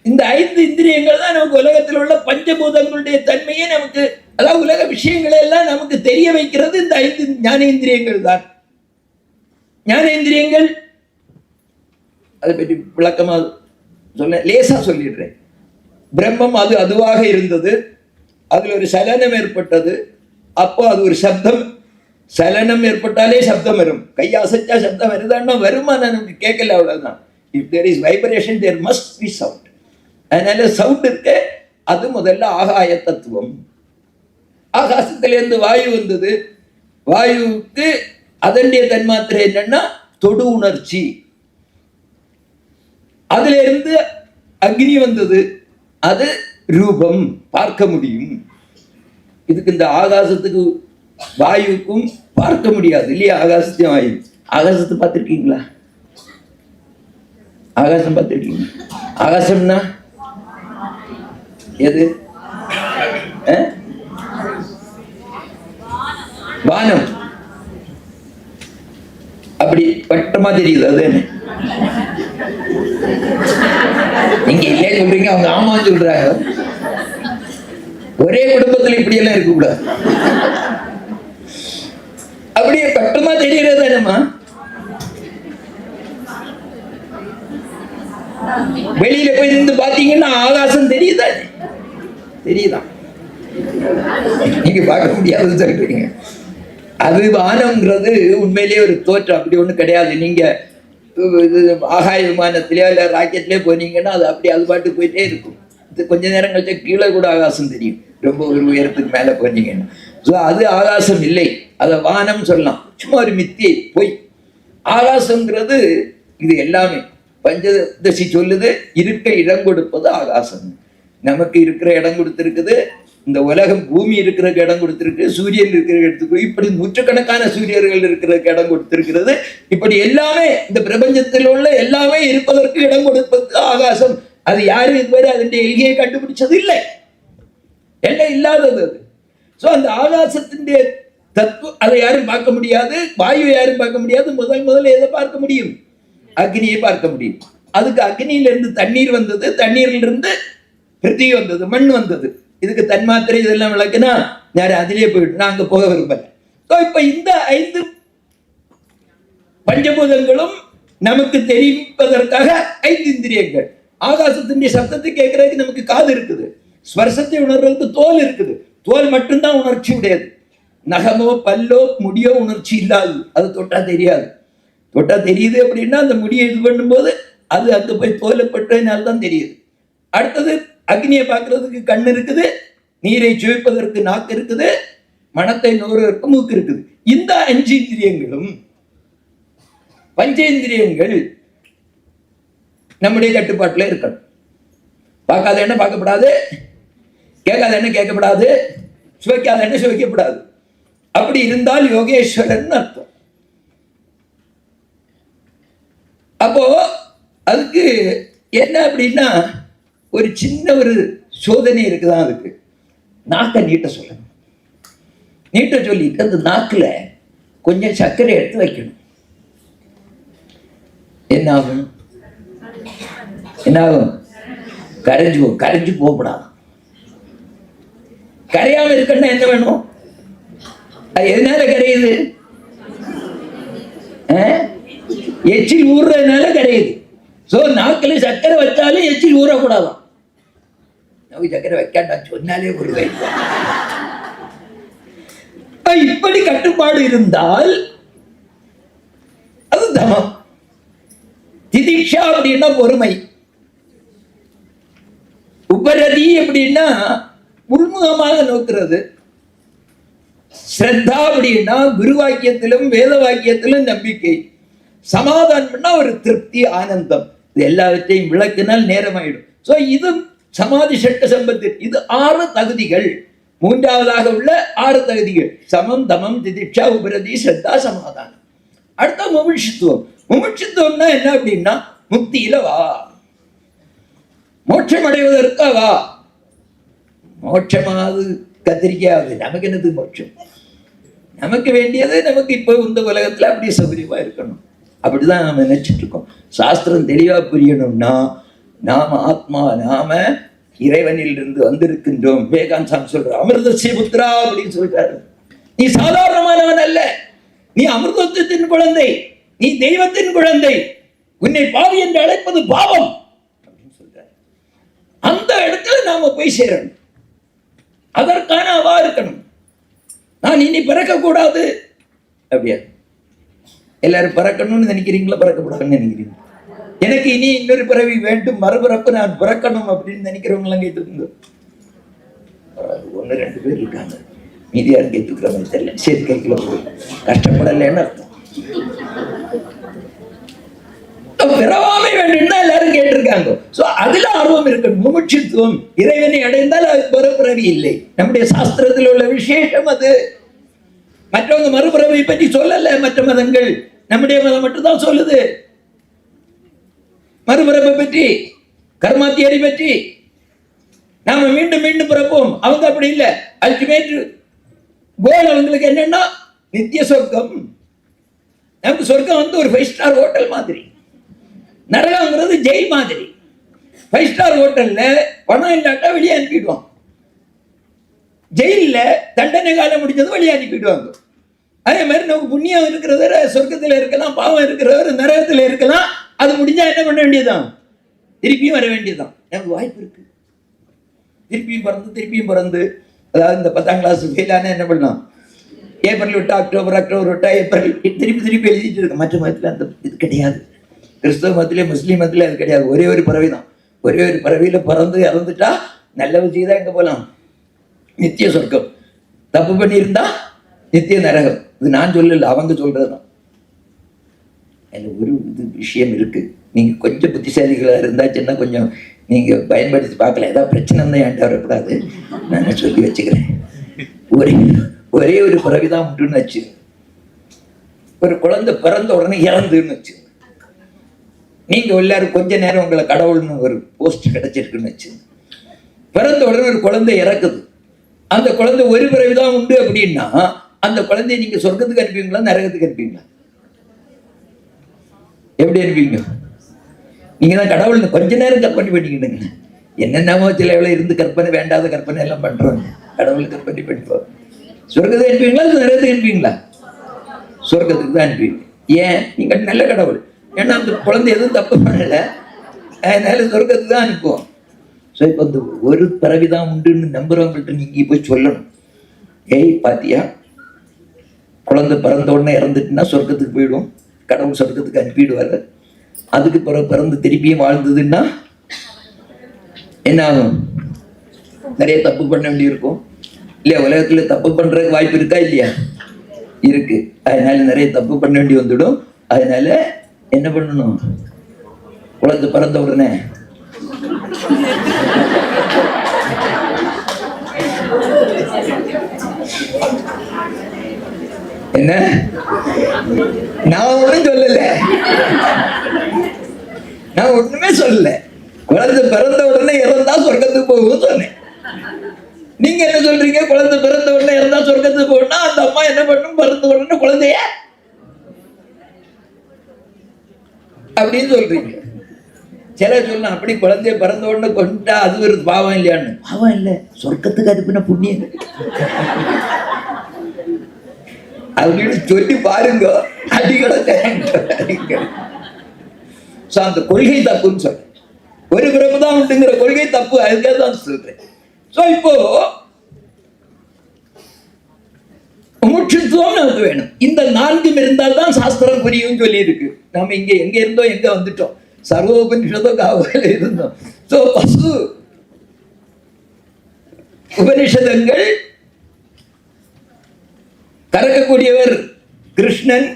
இந்த 5 இந்திரியங்கள் தான் நமக்கு உலகத்தில் உள்ள பஞ்சபூதங்களுடைய தன்மையை நமக்கு, அதாவது உலக விஷயங்களை எல்லாம் நமக்கு தெரிய வைக்கிறது இந்த 5 ஞானேந்திரியங்கள் தான். ஞானேந்திரியங்கள் அதை பற்றி விளக்கமா சொல்ல லேசா சொல்லிடுறேன். பிரம்மம் அது அதுவாக இருந்தது, அதுல ஒரு சலனம் ஏற்பட்டது. அப்போ அது ஒரு சப்தம், சலனம் ஏற்பட்டாலே சப்தம் வரும். கையாசைச்சா சப்தம் வருதான்னா வருமா? நமக்கு கேட்கல, அவ்வளவுதான். If there is vibration there must be sound. அதனால சவுண்ட் இருக்க, அது முதல்ல ஆகாய தத்துவம். ஆகாசத்திலிருந்து வாயு வந்தது. வாயுவுக்கு அதனுடைய தன்மாத்திரை என்னன்னா தொடு உணர்ச்சி. அதுல இருந்து அக்னி வந்தது, அது ரூபம், பார்க்க முடியும். இதுக்கு இந்த ஆகாசத்துக்கு வாயுக்கும் பார்க்க முடியாது இல்லையா? ஆகாசத்தையும் வாயு. ஆகாசத்தை பார்த்துருக்கீங்களா? ஆகாசம் பார்த்துருக்கீங்க? ஆகாசம்னா எது? வானம். அப்படி பட்டமா தெரியுது. அது என்ன? நீங்க இல்லையே சொல்றீங்க, அவங்க ஆமான்னு சொல்றாங்க. ஒரே குடும்பத்தில் இப்படி எல்லாம் இருக்க கூடாது. அப்படியே பட்டமா தெரிகிறது என்னமா? வெளியில போய் இருந்து பாத்தீங்கன்னா ஆகாசம் தெரியுதா? தெரியுதான். நீங்க பார்க்க முடியாதுன்னு சொல்றீங்க. அது வானம்ங்கிறது உண்மையிலேயே ஒரு தோற்றம், அப்படி ஒண்ணு கிடையாது. நீங்க ஆகாய விமானத்திலேயோ இல்ல ராக்கெட்லயே போனீங்கன்னா அது அப்படி அது பாட்டு போயிட்டே இருக்கும். கொஞ்ச நேரம் கழிச்சு கீழே கூட ஆகாசம் தெரியும், ரொம்ப ஒரு உயரத்துக்கு மேல போனீங்கன்னா. அது ஆகாசம் இல்லை, அதை வானம் சொல்லலாம். சும்மா ஒரு மித்தியை போய். ஆகாசம்ங்கிறது இது எல்லாமே பஞ்சதசி சொல்லுது, இருக்க இடம் கொடுப்பது ஆகாசம். நமக்கு இருக்கிற இடம் கொடுத்திருக்குது, இந்த உலகம் பூமி இருக்கிறதுக்கு இடம் கொடுத்திருக்கு, சூரியன் இருக்கிற இடத்துக்கு, இப்படி நூற்றுக்கணக்கான சூரியர்கள் இருக்கிறதுக்கு இடம் கொடுத்திருக்கிறது. இப்படி எல்லாமே இந்த பிரபஞ்சத்தில் உள்ள எல்லாமே இருப்பதற்கு இடம் கொடுப்பது ஆகாசம். அது யாரும் இதுவரை அதனுடைய எல்கையை கண்டுபிடிச்சது இல்லை, எல்லை இல்லாதது அது. சோ அந்த ஆகாசத்தினுடைய தத்துவம் அதை யாரும் பார்க்க முடியாது, வாயுவை யாரும் பார்க்க முடியாது. முதல்ல எதை பார்க்க முடியும்? அக்னியை பார்க்க முடியும். அதுக்கு அக்னியிலிருந்து தண்ணீர் வந்தது, தண்ணீரிலிருந்து பிருத்திவி வந்தது, மண் வந்தது. இதுக்கு தன்மாத்திரை இதெல்லாம் விளக்குனா நேரம் அதிலே போயிட்டு நான் அங்க போக விரும்பல. இப்ப இந்த 5 பஞ்சபூதங்களும் நமக்கு தெரிவிப்பதற்காக 5 இந்திரியங்கள். ஆகாசத்தினுடைய சப்தத்தை கேட்கறதுக்கு நமக்கு காது இருக்குது, ஸ்பர்சத்தை உணர்றதுக்கு தோல் இருக்குது. தோல் மட்டும்தான் உணர்ச்சி உடையது. நகமோ பல்லோ முடியோ உணர்ச்சி இல்லாது, அது தொட்டா தெரியாது. தொட்டா தெரியுது அப்படின்னா அந்த முடியை இது பண்ணும்போது அது அங்க போய் தோலப்பட்டதுனால்தான் தெரியுது. அடுத்தது அக்னியை பார்க்கறதுக்கு கண் இருக்குது, நீரை சுவைப்பதற்கு நாக்கு இருக்குது, மனத்தை நுகர்வதற்கு மூக்கு இருக்குது. இந்த 5 இந்திரியங்களும் பஞ்சேந்திரியங்கள் நம்முடைய கட்டுப்பாட்டில் இருக்கணும். பார்க்காத என்ன பார்க்கப்படாது, கேட்காத என்ன கேட்கப்படாது, சுவைக்காத என்ன சுவைக்கப்படாது. அப்படி இருந்தால் யோகேஸ்வரன் அர்த்தம். அப்போ அதுக்கு என்ன அப்படின்னா ஒரு சின்ன ஒரு சோதனை இருக்குதான். அதுக்கு நாக்கை நீட்ட சொல்லணும். நீட்ட சொல்லிட்டு அந்த நாக்கில் கொஞ்சம் சர்க்கரை எடுத்து வைக்கணும். என்னாகும்? கரைஞ்சு போகப்படாது. கரையாம இருக்கன்னா என்ன வேணும்? அது எதனால கரையுது? எச்சில் ஊறுறதுனால கரையுது. சோ நாக்கில் சர்க்கரை வச்சாலும் எச்சில் ஊறக்கூடாதான். நமக்கு சர்க்கரை வைக்காண்டா சொன்னாலே ஊறுவேன். இப்படி கட்டுப்பாடு இருந்தால் அது தமம். திதிக்ஷா அப்படின்னா பொறுமை. உபரதி அப்படின்னா உள்முகமாக நோக்கிறது. ஸ்ரத்தா அப்படின்னா குரு வாக்கியத்திலும் வேத வாக்கியத்திலும் நம்பிக்கை. சமாதானம்னா ஒரு திருப்தி, ஆனந்தம். இது எல்லாவற்றையும் விளக்கினால் நேரமாயிடும். சோ இது சமாதி சட்ட சம்பத்து. இது 6 தகுதிகள். மூன்றாவதாக உள்ள 6 தகுதிகள்: சமம், தமம், திதிக்ஷா, உபரதி, ஸ்ரத்தா, சமாதானம். அடுத்த முமுட்சுத்துவம். முமுட்சுத்துவம்னா என்ன அப்படின்னா முக்தியில வா, மோட்சம் அடைவதற்கு வா. மோட்சமாவது கத்திரிக்காது, நமக்கு என்னது மோட்சம்? நமக்கு வேண்டியது நமக்கு இப்போ இந்த உலகத்துல அப்படி சௌகரியமா இருக்கணும். அப்படிதான் நாம நினைச்சிட்டு இருக்கோம். சாஸ்திரம் தெளிவா புரியணும்னா நாம ஆத்மா, நாம இறைவனில் இருந்து வந்திருக்கின்றோம். விவேகானந்த சாமி சொல்ற அமிர்தஸ்ய புத்ரா அப்படின்னு சொல்றாரு. நீ சாதாரணமானவன் அல்ல, நீ அமிர்தத்தின் குழந்தை, நீ தெய்வத்தின் குழந்தை. உன்னை பாவி என்று அழைப்பது பாவம் அப்படின்னு சொல்றாரு. அந்த இடத்துல நாம போய் சேரணும். அதற்கான அவா இருக்கணும். நான் இனி பிறக்க கூடாது அப்படியா? எல்லாரும் பிறக்கணும்னு நினைக்கிறீங்களா, பிறக்கக்கூடாதுன்னு நினைக்கிறீங்க? எனக்கு இனி இன்னொரு பிறவி வேண்டும், மறுபிறப்பு நான் பிறக்கணும் அப்படின்னு நினைக்கிறவங்க எல்லாம் கேட்டுருங்க. 1-2 பேர் இருக்காங்க, மீதி யாரும் கேட்டுக்கிற மாதிரி தெரியல. சரி, கைக்குள்ள போய் கஷ்டப்படலைன்னு அர்த்தம். பிறவாமை வேண்டும் தான் எல்லாரும் கேட்டிருக்காங்க. சோ அதுல ஆர்வம் இருக்கணும். முமுட்சுத்துவம். இறைவனை அடைந்தால் அது மறுபிறவி இல்லை. நம்முடைய சாஸ்திரத்தில் உள்ள விசேஷம் அது. மற்றவங்க மறுபிறவை பற்றி சொல்லல மற்ற மதங்கள், நம்முடைய மதம் மட்டும்தான் சொல்லுது. மறுபிறப்பை பற்றி, கர்மா தியரி பற்றி. நாம மீண்டும் மீண்டும் பிறப்போம். அவங்க அப்படி இல்லை. அல்டிமேட் கோல் அவங்களுக்கு என்னன்னா நித்திய சொர்க்கம். நமக்கு சொர்க்கம் வந்து ஒரு 5 ஸ்டார் ஹோட்டல் மாதிரி, நரகங்கிறது ஜெயில் மாதிரி. 5 ஸ்டார் ஹோட்டல்ல பணம் இல்லாட்டா வெளியே அனுப்பிடுவான். ஜெயில தண்டனை காலம் முடிஞ்சது வெளியே அனுப்பிடுவாங்க. அதே மாதிரி நமக்கு புண்ணியம் இருக்கிறவர சொர்க்கத்தில் இருக்கலாம், பாவம் இருக்கிறவர் நரகத்தில் இருக்கலாம். அது முடிஞ்சா என்ன பண்ண வேண்டியதுதான்? திருப்பியும் வர வேண்டியதுதான். நமக்கு வாய்ப்பு இருக்கு. திருப்பியும் பிறந்து அதாவது இந்த 10ஆம் கிளாஸ் ஃபெயிலான என்ன பண்ணலாம்? ஏப்ரல் விட்டா அக்டோபர், அக்டோபர் விட்டா ஏப்ரல், திருப்பி எழுதிட்டு இருக்கு. மற்ற மதத்தில் அந்த இது கிடையாது. கிறிஸ்தவ மதத்திலே, முஸ்லீம் மதத்திலே அது கிடையாது. ஒரே ஒரு பிறவி தான். ஒரே ஒரு பிறவியில பிறந்து இறந்துட்டா நல்ல விஜய் தான் எங்க போகலாம்? நித்திய சொர்க்கம். தப்பு பண்ணியிருந்தா நித்திய நரகம். இது நான் சொல்லல, அவங்க சொல்றதுதான். அதுல ஒரு இது விஷயம் இருக்கு. நீங்க கொஞ்சம் புத்திசாலிகளா இருந்தாச்சுன்னா கொஞ்சம் நீங்க பயன்படுத்தி பார்க்கல. ஏதாவது பிரச்சனை தான் என்கிட்ட வரக்கூடாது, நான் சொல்லி வச்சுக்கிறேன். ஒரே ஒரு பிறவிதான் உண்டுன்னு வச்சு, ஒரு குழந்தை பிறந்த உடனே இறந்துன்னு வச்சு, நீங்க எல்லாரும் கொஞ்ச நேரம் உங்களை கடவுள்னு ஒரு போஸ்ட் கிடைச்சிருக்குன்னு வச்சு, பிறந்த உடனே ஒரு குழந்தை இறக்குது. அந்த குழந்தை ஒரு பிறவிதான் உண்டு அப்படின்னா அந்த குழந்தைய நீங்க சொர்க்கத்துக்கு அனுப்புவீங்களா நரகத்துக்கு அனுப்புவீங்களா? எப்படி அனுப்புவீங்க? நீங்க தான் கடவுள் கொஞ்ச நேரம் கற்பனை பண்ணிக்கிட்டுங்க. என்னென்னமோ சில எவ்வளவு இருந்து கற்பனை, வேண்டாத கற்பனை எல்லாம் பண்றோம். கடவுள் கற்பனை பண்ணிப்போம். சொர்க்கத்துக்கு அனுப்புவீங்களா நரகத்துக்கு அனுப்புவீங்களா? சொர்க்கத்துக்கு தான் அனுப்புவீங்க. ஏன்? நீங்க நல்ல கடவுள். ஏன்னா அந்த குழந்தை எதுவும் தப்பு பண்ணல, அதனால சொர்க்கத்துக்கு தான் அனுப்புவோம். ஸோ இப்போ அந்த ஒரு பிறவிதான் உண்டுன்னு நம்புறவங்கள்ட்ட நீங்க போய் சொல்லணும், ஏய் பாத்தியா, குழந்தை பிறந்த உடனே இறந்துட்டுன்னா சொர்க்கத்துக்கு போயிடும், கடவுள் சொர்க்கத்துக்கு அனுப்பிடுவாரு. அதுக்கு பிறகு பிறந்து திருப்பியும் வாழ்ந்ததுன்னா என்ன ஆகும்? நிறைய தப்பு பண்ண வேண்டியிருக்கும் இல்லையா? உலகத்துல தப்பு பண்றதுக்கு வாய்ப்பு இருக்கா இல்லையா? இருக்கு. அதனால நிறைய தப்பு பண்ண வேண்டி வந்துடும். அதனால என்ன பண்ணணும்? குழந்தை பிறந்த உடனே என்ன, நான் ஒன்றும் சொல்லல, நான் ஒண்ணுமே சொல்லல. குழந்தை பிறந்த உடனே இறந்தா சொர்க்கத்துக்கு போகும் சொன்னேன். நீங்க என்ன சொல்றீங்க? குழந்தை பிறந்த உடனே இறந்தா சொர்க்கத்துக்கு போகணும்னா அந்த அம்மா என்ன பண்ணும்? பிறந்த உடனே குழந்தைய அப்படின்னு சொல்றீங்க. சில சொல்லணும் அப்படி குழந்தைய பிறந்த உடனே கொண்டா அது ஒரு பாவம் இல்லையான்னு. பாவம் இல்லை, சொர்க்கத்துக்கு அனுப்பின புண்ணியம் அப்படின்னு சொல்லி பாருங்க. அடிக்கடி அந்த கொள்கை தப்புன்னு சொல்றேன். ஒரு பிறப்பு தான் உண்டுங்கிற கொள்கை தப்பு, அதுக்காக தான் சொல்றேன். சோ இப்போ முற்றுத்துவம் நமக்கு வேணும். இந்த நான்கும் இருந்தால் தான் சாஸ்திரம் புரியும் சொல்லி இருக்கு. நாம இங்க எங்க இருந்தோம், எங்க வந்துட்டோம்? சர்வோபனிஷதோ காவல இருந்தோம். சோ பசு உபனிஷதங்கள் கறக்கக்கூடியவர் கிருஷ்ணன்.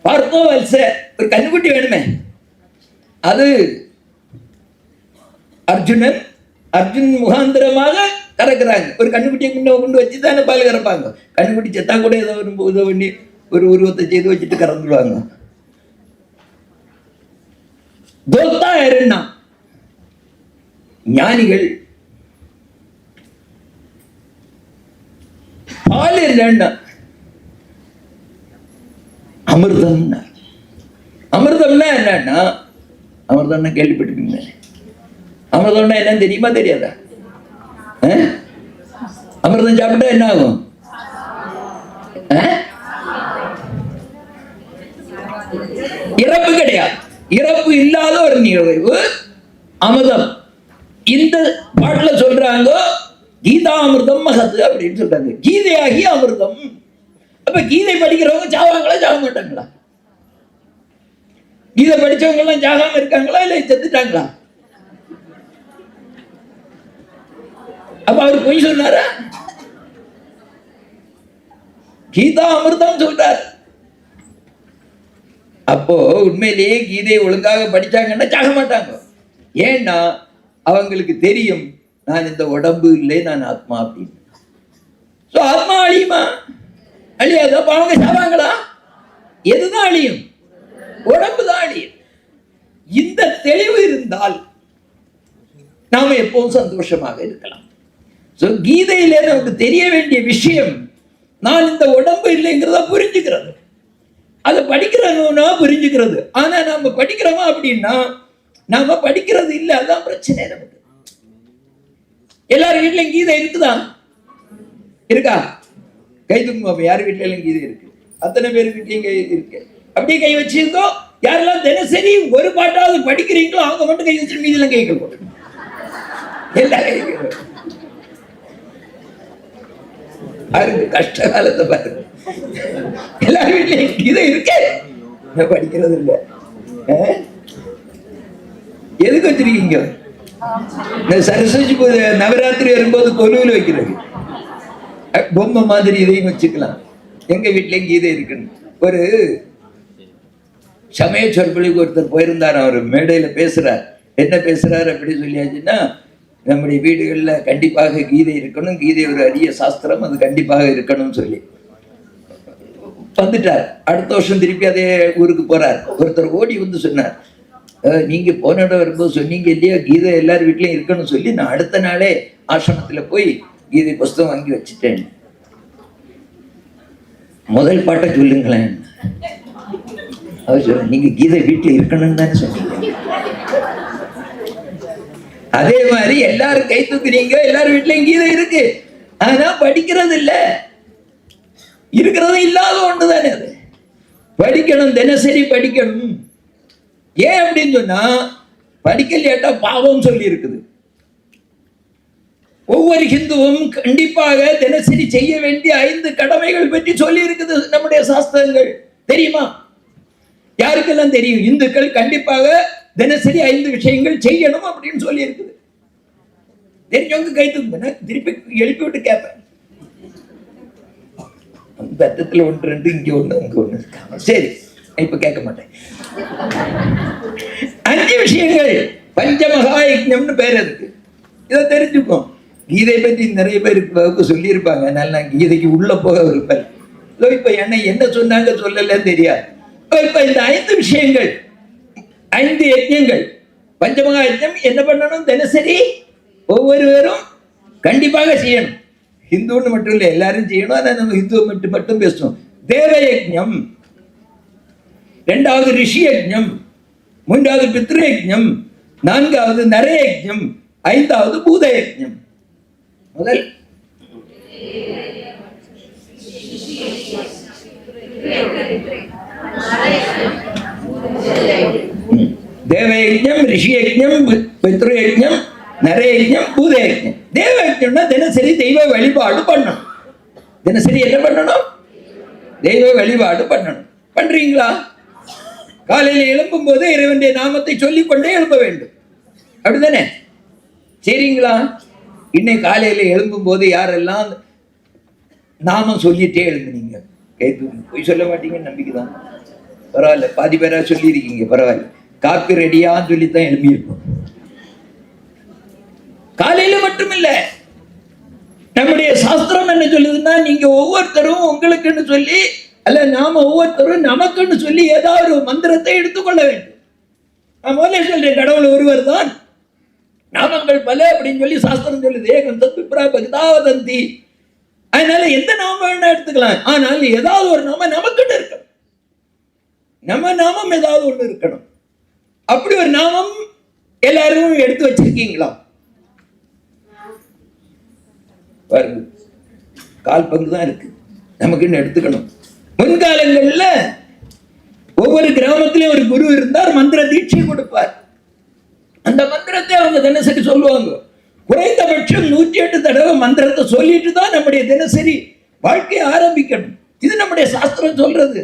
பார்த்தோம் வல்ச ஒரு கண்ணுக்குட்டி வேணுமே, அது அர்ஜுனன். அர்ஜுன் முகாந்திரமாக கறக்குறாங்க. ஒரு கண்ணுக்குட்டியை கொண்டு வச்சு தானே பால் கறப்பாங்க. கண்ணுக்குட்டி செத்தா கூட ஏதோ இதை பண்ணி ஒரு உருவத்தை செய்து வச்சுட்டு கறந்துடுவாங்க. தோத்தா யாருன்னா ஞானிகள். பால் இல்லைன்னா அமிர்தம். அமிர்தம்னா என்னன்னா, அமிர்தம்னா கேள்விப்பட்டிருப்பீங்க. அமிர்தம்னா என்னன்னு தெரியுமா தெரியாதா? அமிர்தம் சாப்பிட்டா என்ன ஆகும்? இறப்பு கிடையாது. இறப்பு இல்லாத ஒரு நிகழ்வு அமிர்தம். இந்த பாட்டுல சொல்றாங்க கீதா அமிர்தம் மகத்து அப்படின்னு சொல்றாங்க. கீதையாகி அமிர்தம். அப்ப கீதை படிக்கிறவங்க சாவாங்களா சாக மாட்டாங்களா? கீதை படிச்சவங்க எல்லாம் சாகாம இருக்காங்களா இல்ல செத்துட்டாங்களா? அப்ப அவர் பொய் சொன்னாரா? கீதா அமிர்தம் சொல்றார். அப்போ உண்மையிலேயே கீதையை ஒழுங்காக படிச்சாங்கன்னா சாக மாட்டாங்க. ஏன்னா அவங்களுக்கு தெரியும் நான் இந்த உடம்பு இல்லை, நான் ஆத்மா அப்படின்னு. ஆத்மா அழியுமா? அழியாது. அப்ப அவங்க சாவாங்களா? எதுதான் அழியும்? உடம்பு தான் அழியும். இந்த தெளிவு இருந்தால் நாம எப்பவும் சந்தோஷமாக இருக்கலாம். கீதையில நமக்கு தெரிய வேண்டிய விஷயம், நான் இந்த உடம்பு இல்லைங்கிறத புரிஞ்சுக்கிறது. அதை படிக்கிறோம்னா புரிஞ்சுக்கிறது. ஆனா நாம படிக்கிறோமா அப்படின்னா நாம படிக்கிறது இல்லை. அதான் பிரச்சனை நமக்கு. எல்லாரும் வீட்லயும் கீதை இருக்குதா? இருக்கா? கை தூக்குமா. யார் வீட்டுல எல்லாம் கீதை இருக்கு? அத்தனை பேர் வீட்லயும் கை இருக்கு. அப்படியே கை வச்சிருக்கோ. யாரெல்லாம் தினசரி ஒரு பாட்டாவது படிக்கிறீங்களோ அவங்க மட்டும் கை வச்சு மீதெல்லாம் கை போட்டு எல்லாரும் கஷ்ட காலத்தை பாருங்க. எல்லாரும் வீட்லயும் கீதை இருக்கு, படிக்கிறது இல்லை. எதுக்கு வச்சிருக்கீங்க? இந்த சரஸ்வதி பூஜை நவராத்திரி வரும்போது கொலுவில் வைக்கிறது. பொம்மை மாதிரி இதையும் வச்சுக்கலாம். எங்க வீட்லயும் கீதை இருக்குன்னு. ஒரு சமய சொற்பொழிவுக்கு ஒருத்தர் போயிருந்தார். அவர் மேடையில பேசுறார். என்ன பேசுறாரு அப்படி சொல்லியாச்சுன்னா, நம்முடைய வீடுகளில் கண்டிப்பாக கீதை இருக்கணும், கீதை ஒரு அரிய சாஸ்திரம், அது கண்டிப்பாக இருக்கணும்னு சொல்லி வந்துட்டார். அடுத்த வருஷம் திருப்பி அதே ஊருக்கு போறார். ஒருத்தர் ஓடி வந்து சொன்னார், நீங்க போன இடம் வரும்போது சொன்னீங்க இல்லையா கீதை எல்லார் வீட்லயும் இருக்கணும்னு சொல்லி, நான் அடுத்த நாளே ஆசிரமத்துல போய் கீதை புஸ்தகம் வாங்கி வச்சுட்டேன். முதல் பாட்டை சொல்லுங்களேன். அவர் சொல்ல, நீங்க கீதை வீட்டுல இருக்கணும்னு தானே சொன்னீங்க. அதே மாதிரி எல்லாரும் கை தூக்குறீங்க, எல்லாரும் வீட்லயும் கீதை இருக்கு, ஆனா படிக்கிறது இல்ல. இருக்கிறது இல்லாத ஒண்ணுதானே அது. படிக்கணும், தினசரி படிக்கணும். ஏன் அப்படின்னு சொன்னா, படிக்கலையாட்டா பாவம் சொல்லி இருக்குது. ஒவ்வொரு ஹிந்துவும் கண்டிப்பாக தினசரி செய்ய வேண்டிய 5 கடமைகள் பற்றி சொல்லி இருக்குது நம்முடைய சாஸ்திரங்கள். தெரியுமா? யாருக்கெல்லாம் தெரியும்? இந்துக்கள் கண்டிப்பாக தினசரி 5 விஷயங்கள் செய்யணும் அப்படின்னு சொல்லி இருக்குது. தெரிஞ்சவங்க கை தூக்குங்க, திருப்பி எழுப்பி விட்டு கேட்பேன். அந்த அர்த்தத்துல 1 2 இங்க 1 அங்க 1 இருக்காங்க. சரி, இப்ப கேட்க மாட்டேன். 5 விஷயங்கள். பஞ்சமகா யஜ்ஞம்னு பேர் அதுக்கு. இதை தெரிஞ்சுக்கும். கீதை பற்றி நிறைய பேருக்கு சொல்லியிருப்பாங்க. அதனால நான் கீதைக்கு உள்ள போக விருப்பேன். இப்ப என்ன சொன்னாங்க சொல்லல தெரியாது. இப்ப இந்த 5 விஷயங்கள், 5 யஜ்ஞங்கள். பஞ்சமகா யஜ்ஞம் என்ன பண்ணணும்? தினசரி ஒவ்வொருவரும் கண்டிப்பாக செய்யணும். ஹிந்துன்னு மட்டும் இல்லை, எல்லாரும் செய்யணும். ஆனா நம்ம ஹிந்துவை மட்டும் பேசணும். தேவ யஜ்ஞம், 2வது ரிஷி யஜ்ஞம், 3வது பித்ரு யஜ்ஞம், 4வது நர யஜ்ஞம், 5வது பூத யஜ்ஞம். முதல் தேவயஜ்ஞம், ரிஷி யஜ்ஞம், பித்ரு யஜ்ஞம், நர யஜ்ஞம், பூத யஜ்ஞம். தேவ யஜ்ஞம்னா தினசரி தெய்வ வழிபாடு பண்ணணும். தினசரி என்ன பண்ணணும்? தெய்வ வழிபாடு பண்ணணும். பண்றீங்களா? காலையில எழும்பும் போது இறைவனுடைய நாமத்தை சொல்லிக்கொண்டே எழுப்ப வேண்டும். அப்படித்தானே? சரிங்களா? இன்னைக்கு காலையில எழும்பும் போது யாரெல்லாம் நாமம் சொல்லிட்டே எழுந்துனீங்க? போய் சொல்ல மாட்டீங்கன்னு நம்பிக்கைதான். பரவாயில்ல, பாதி பேரா சொல்லியிருக்கீங்க. பரவாயில்ல, காப்பி ரெடியான்னு சொல்லித்தான் எழுப்பியிருப்போம். காலையில மட்டும் இல்ல, நம்முடைய சாஸ்திரம் என்ன சொல்லுதுன்னா, நீங்க ஒவ்வொருத்தரும் உங்களுக்குன்னு சொல்லி, அல்ல நாம ஒவ்வொருத்தரும் நமக்குன்னு சொல்லி ஏதாவது ஒரு மந்திரத்தை எடுத்துக்கொள்ள வேண்டும். நான் முதல்ல சொல்றேன், கடவுள் ஒருவர் தான், நாமங்கள் பல அப்படின்னு சொல்லி சாஸ்திரம் சொல்லுது. ஏகம் தத் விப்ரா பகதாவதந்தி. அதனால எந்த நாமம் வேணா எடுத்துக்கலாம். ஆனால் ஏதாவது ஒரு நாம நமக்குன்னு இருக்கணும். நம்ம நாமம் ஏதாவது ஒண்ணு இருக்கணும். அப்படி ஒரு நாமம் எல்லாரும் எடுத்து வச்சிருக்கீங்களா? பாருங்க, கால் பங்கு தான் இருக்கு, நமக்குன்னு எடுத்துக்கணும். முன்காலங்கள்ல ஒவ்வொரு கிராமத்திலையும் ஒரு குரு இருந்தார், மந்திர தீட்சை கொடுப்பார். அந்த மந்திரத்தை அவங்க தினசரி சொல்லுவாங்க. குறைந்தபட்சம் 108 தடவை மந்திரத்தை சொல்லிட்டு தான் நம்முடைய தினசரி வாழ்க்கையை ஆரம்பிக்கணும். இது நம்முடைய சாஸ்திரம் சொல்றது.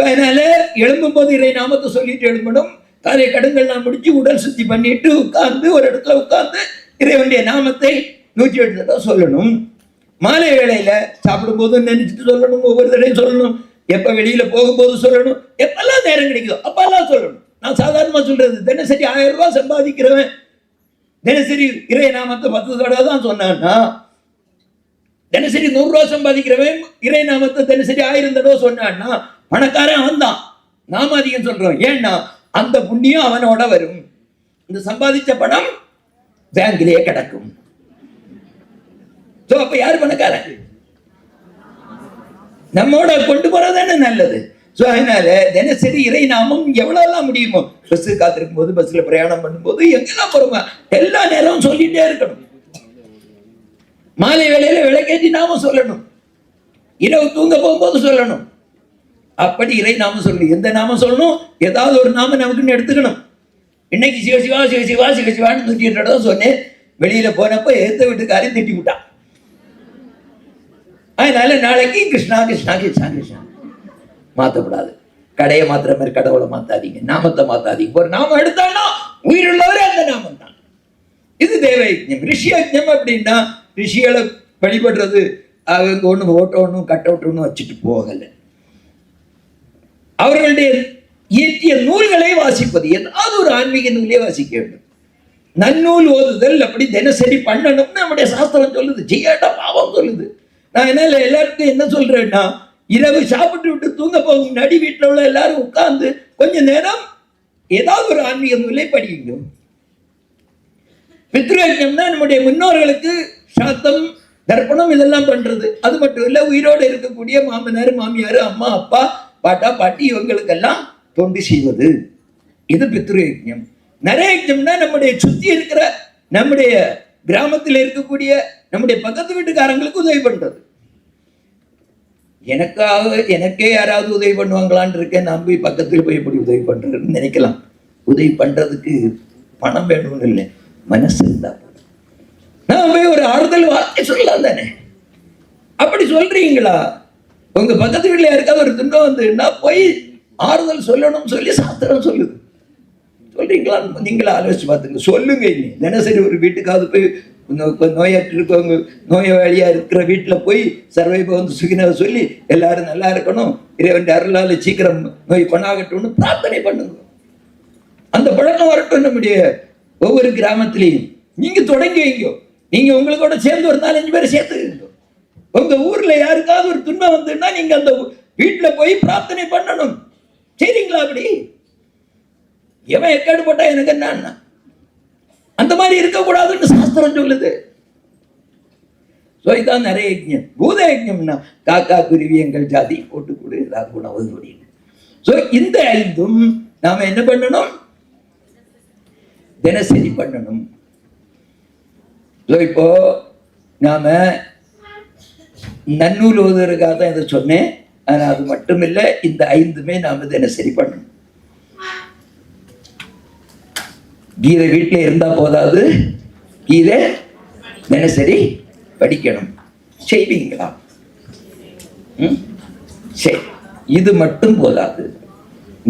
அதனால எழும்பும் போது இறை நாமத்தை சொல்லிட்டு எழும்பணும். காலை கடன்கள்லாம் முடிச்சு உடல் சுத்தி பண்ணிட்டு உட்கார்ந்து ஒரு இடத்துல உட்கார்ந்து இறைவனுடைய நாமத்தை 108 தடவை சொல்லணும். மாலை வேளையில சாப்பிடும் போது நினைச்சிட்டு சொல்லணும், ஒவ்வொரு தடையும் சொல்லணும். எப்ப வெளியில போகும்போது சொல்லணும், எப்பெல்லாம் நேரம் கிடைக்குதோ அப்பெல்லாம் சொல்லணும். நான் சாதாரணமா சொல்றது, தினசரி 1000 ரூபாய் சம்பாதிக்கிறவன் தினசரி இறை நாமத்தை 10 தடவை தான் சொன்னான்னா, தினசரி 100 ரூபாய் சம்பாதிக்கிறவன் இறை நாமத்தை தினசரி 1000 தடவை சொன்னான்னா பணக்காரன் அவன் தான். நாம அதிகம் சொல்றோம். ஏன்னா அந்த புண்ணியம் அவனோட வரும். இந்த சம்பாதிச்ச பணம் பேங்கிலேயே கிடக்கும். அப்ப யாரு பணக்காரன்? நம்மோட கொண்டு போறதானே நல்லது. அதனால தினசரி இறை நாமம் எவ்வளவு முடியுமோ, பஸ் காத்திருக்கும் போது, பஸ்ல பிரயாணம் பண்ணும்போது, எங்கெல்லாம் போறோமா எல்லா நேரமும் சொல்லிட்டே இருக்கணும். மாலை வேளையில விளக்கேற்றி நாமம் சொல்லணும். இரவு தூங்க போகும்போது சொல்லணும். அப்படி இறை நாமம் சொல்லணும். எந்த நாமம் சொல்லணும்? ஏதாவது ஒரு நாமம் நமக்குன்னு எடுத்துக்கணும். இன்னைக்கு சிவசிவா சிவசிவா சிவசிவான்னு 108 தடவை சொன்னேன். வெளியில போனப்ப எந்த வீட்டுக்காரையும் திட்டி விட்டான். அதனால நாளைக்கு கிருஷ்ணா கிருஷ்ணா கிருஷ்ணா கிருஷ்ணா மாத்தப்படாது. கடையை மாத்திர மாதிரி கடவுளை மாத்தாதீங்க, நாமத்தை மாத்தாதீங்க. ஒரு நாமம் எடுத்தாலும் உயிருள்ளவரே அந்த நாமம் தான். இது தேவ யஜ்ஞம். ரிஷி யஜ்ஞம் அப்படின்னா ரிஷிகளை வழிபடுறது, அவங்க ஒன்றும் ஓட்டோ ஒன்றும் கட் அவுட் ஒன்றும் வச்சுட்டு போகலை. அவர்களுடைய இயற்றிய நூல்களை வாசிப்பது, ஏதாவது ஒரு ஆன்மீக நூலே வாசிக்க வேண்டும். நன்னூல் ஓதுதல் அப்படி தினசரி பண்ணணும்னு நம்முடைய சாஸ்திரம் சொல்லுது. செய்யாட்டா பாவம் சொல்லுது. நான் என்ன எல்லாருக்கும் என்ன சொல்றேன்னா, இரவு சாப்பிட்டு விட்டு தூங்க போகும் முன்னாடி வீட்டில் உள்ள எல்லாரும் உட்கார்ந்து கொஞ்ச நேரம் ஏதாவது ஒரு ஆன்மீக நூலை படிங்க. பித்ருயஜ்ஞம்னா நம்முடைய முன்னோர்களுக்கு சாத்தம் தர்ப்பணம் இதெல்லாம் பண்றது. அது மட்டும் இல்ல, உயிரோடு இருக்கக்கூடிய மாமனார் மாமியார் அம்மா அப்பா பாட்டா பாட்டி இவங்களுக்கெல்லாம் தொண்டு செய்வது, இது பித்ருயஜ்ஞம். நரயஜ்ஞம்னா நம்முடைய சுத்தி இருக்கிற நம்முடைய கிராமத்தில் இருக்கக்கூடிய நம்முடைய பக்கத்து வீட்டுக்காரங்களுக்கு உதவி பண்றது. எனக்கே யாராவது உதவி பண்ணுவாங்களான்னு இருக்கேன். நான் போய் பக்கத்தில் போய் எப்படி உதவி பண்றேன்னு நினைக்கலாம். உதவி பண்றதுக்கு பணம் வேணும்னு இல்லை, மனசு இருந்தா நான் போய் ஒரு ஆறுதல் வார்த்தை சொல்லலாம் தானே. அப்படி சொல்றீங்களா? உங்க பக்கத்து வீட்டுல யாருக்காவது ஒரு துன்பம் வந்துன்னா போய் ஆறுதல் சொல்லணும்னு சொல்லி சாஸ்திரம் சொல்லுது. சொல்றீங்களா? நீங்களா ஆலோசிச்சு பார்த்துங்க. சொல்லுங்க. இனி தினசரி ஒரு வீட்டுக்காவது போய் நோயாற்று இருக்கவங்க, நோயாளியா இருக்கிற வீட்டில் போய் சர்வைபவன் சுகினவை சொல்லி எல்லாரும் நல்லா இருக்கணும், இறைவன் அருளால சீக்கிரம் நோய் கொண்டாகட்டும்னு பிரார்த்தனை பண்ணுங்க. அந்த பழக்கம் வரட்டும் நம்முடைய ஒவ்வொரு கிராமத்திலையும். நீங்க தொடங்கி வைங்க. நீங்க உங்களோட சேர்ந்து ஒரு 4-5 பேரை சேர்த்துக்கீங்க. உங்க ஊர்ல யாருக்காவது ஒரு துன்பம் வந்துன்னா நீங்க அந்த வீட்டுல போய் பிரார்த்தனை பண்ணணும். சரிங்களா? அப்படி எவன் எக்காடு போட்டா எனக்கு என்ன, அந்த மாதிரி இருக்கக்கூடாதுன்னு சாஸ்திரம் சொல்லுது. இதான் நிறைய யஜ்ஞம். பூத யஜ்ஞம்னா காக்கா குருவி எங்கள் ஜாதி போட்டு கொடு, ஏதாவது உணவு அப்படின்னு. இந்த 5ம் நாம என்ன பண்ணணும்? தினசரி பண்ணணும். இப்போ நாம நன்னூல் ஓதுவதற்காக தான் இதை சொன்னேன். ஆனா அது மட்டும் இல்லை, இந்த 5மே நாம தினசரி பண்ணணும். கீதை வீட்டில் இருந்தா போதாது, கீதை தினசரி படிக்கணும். செய்வீங்களா? சரி, இது மட்டும் போதாது,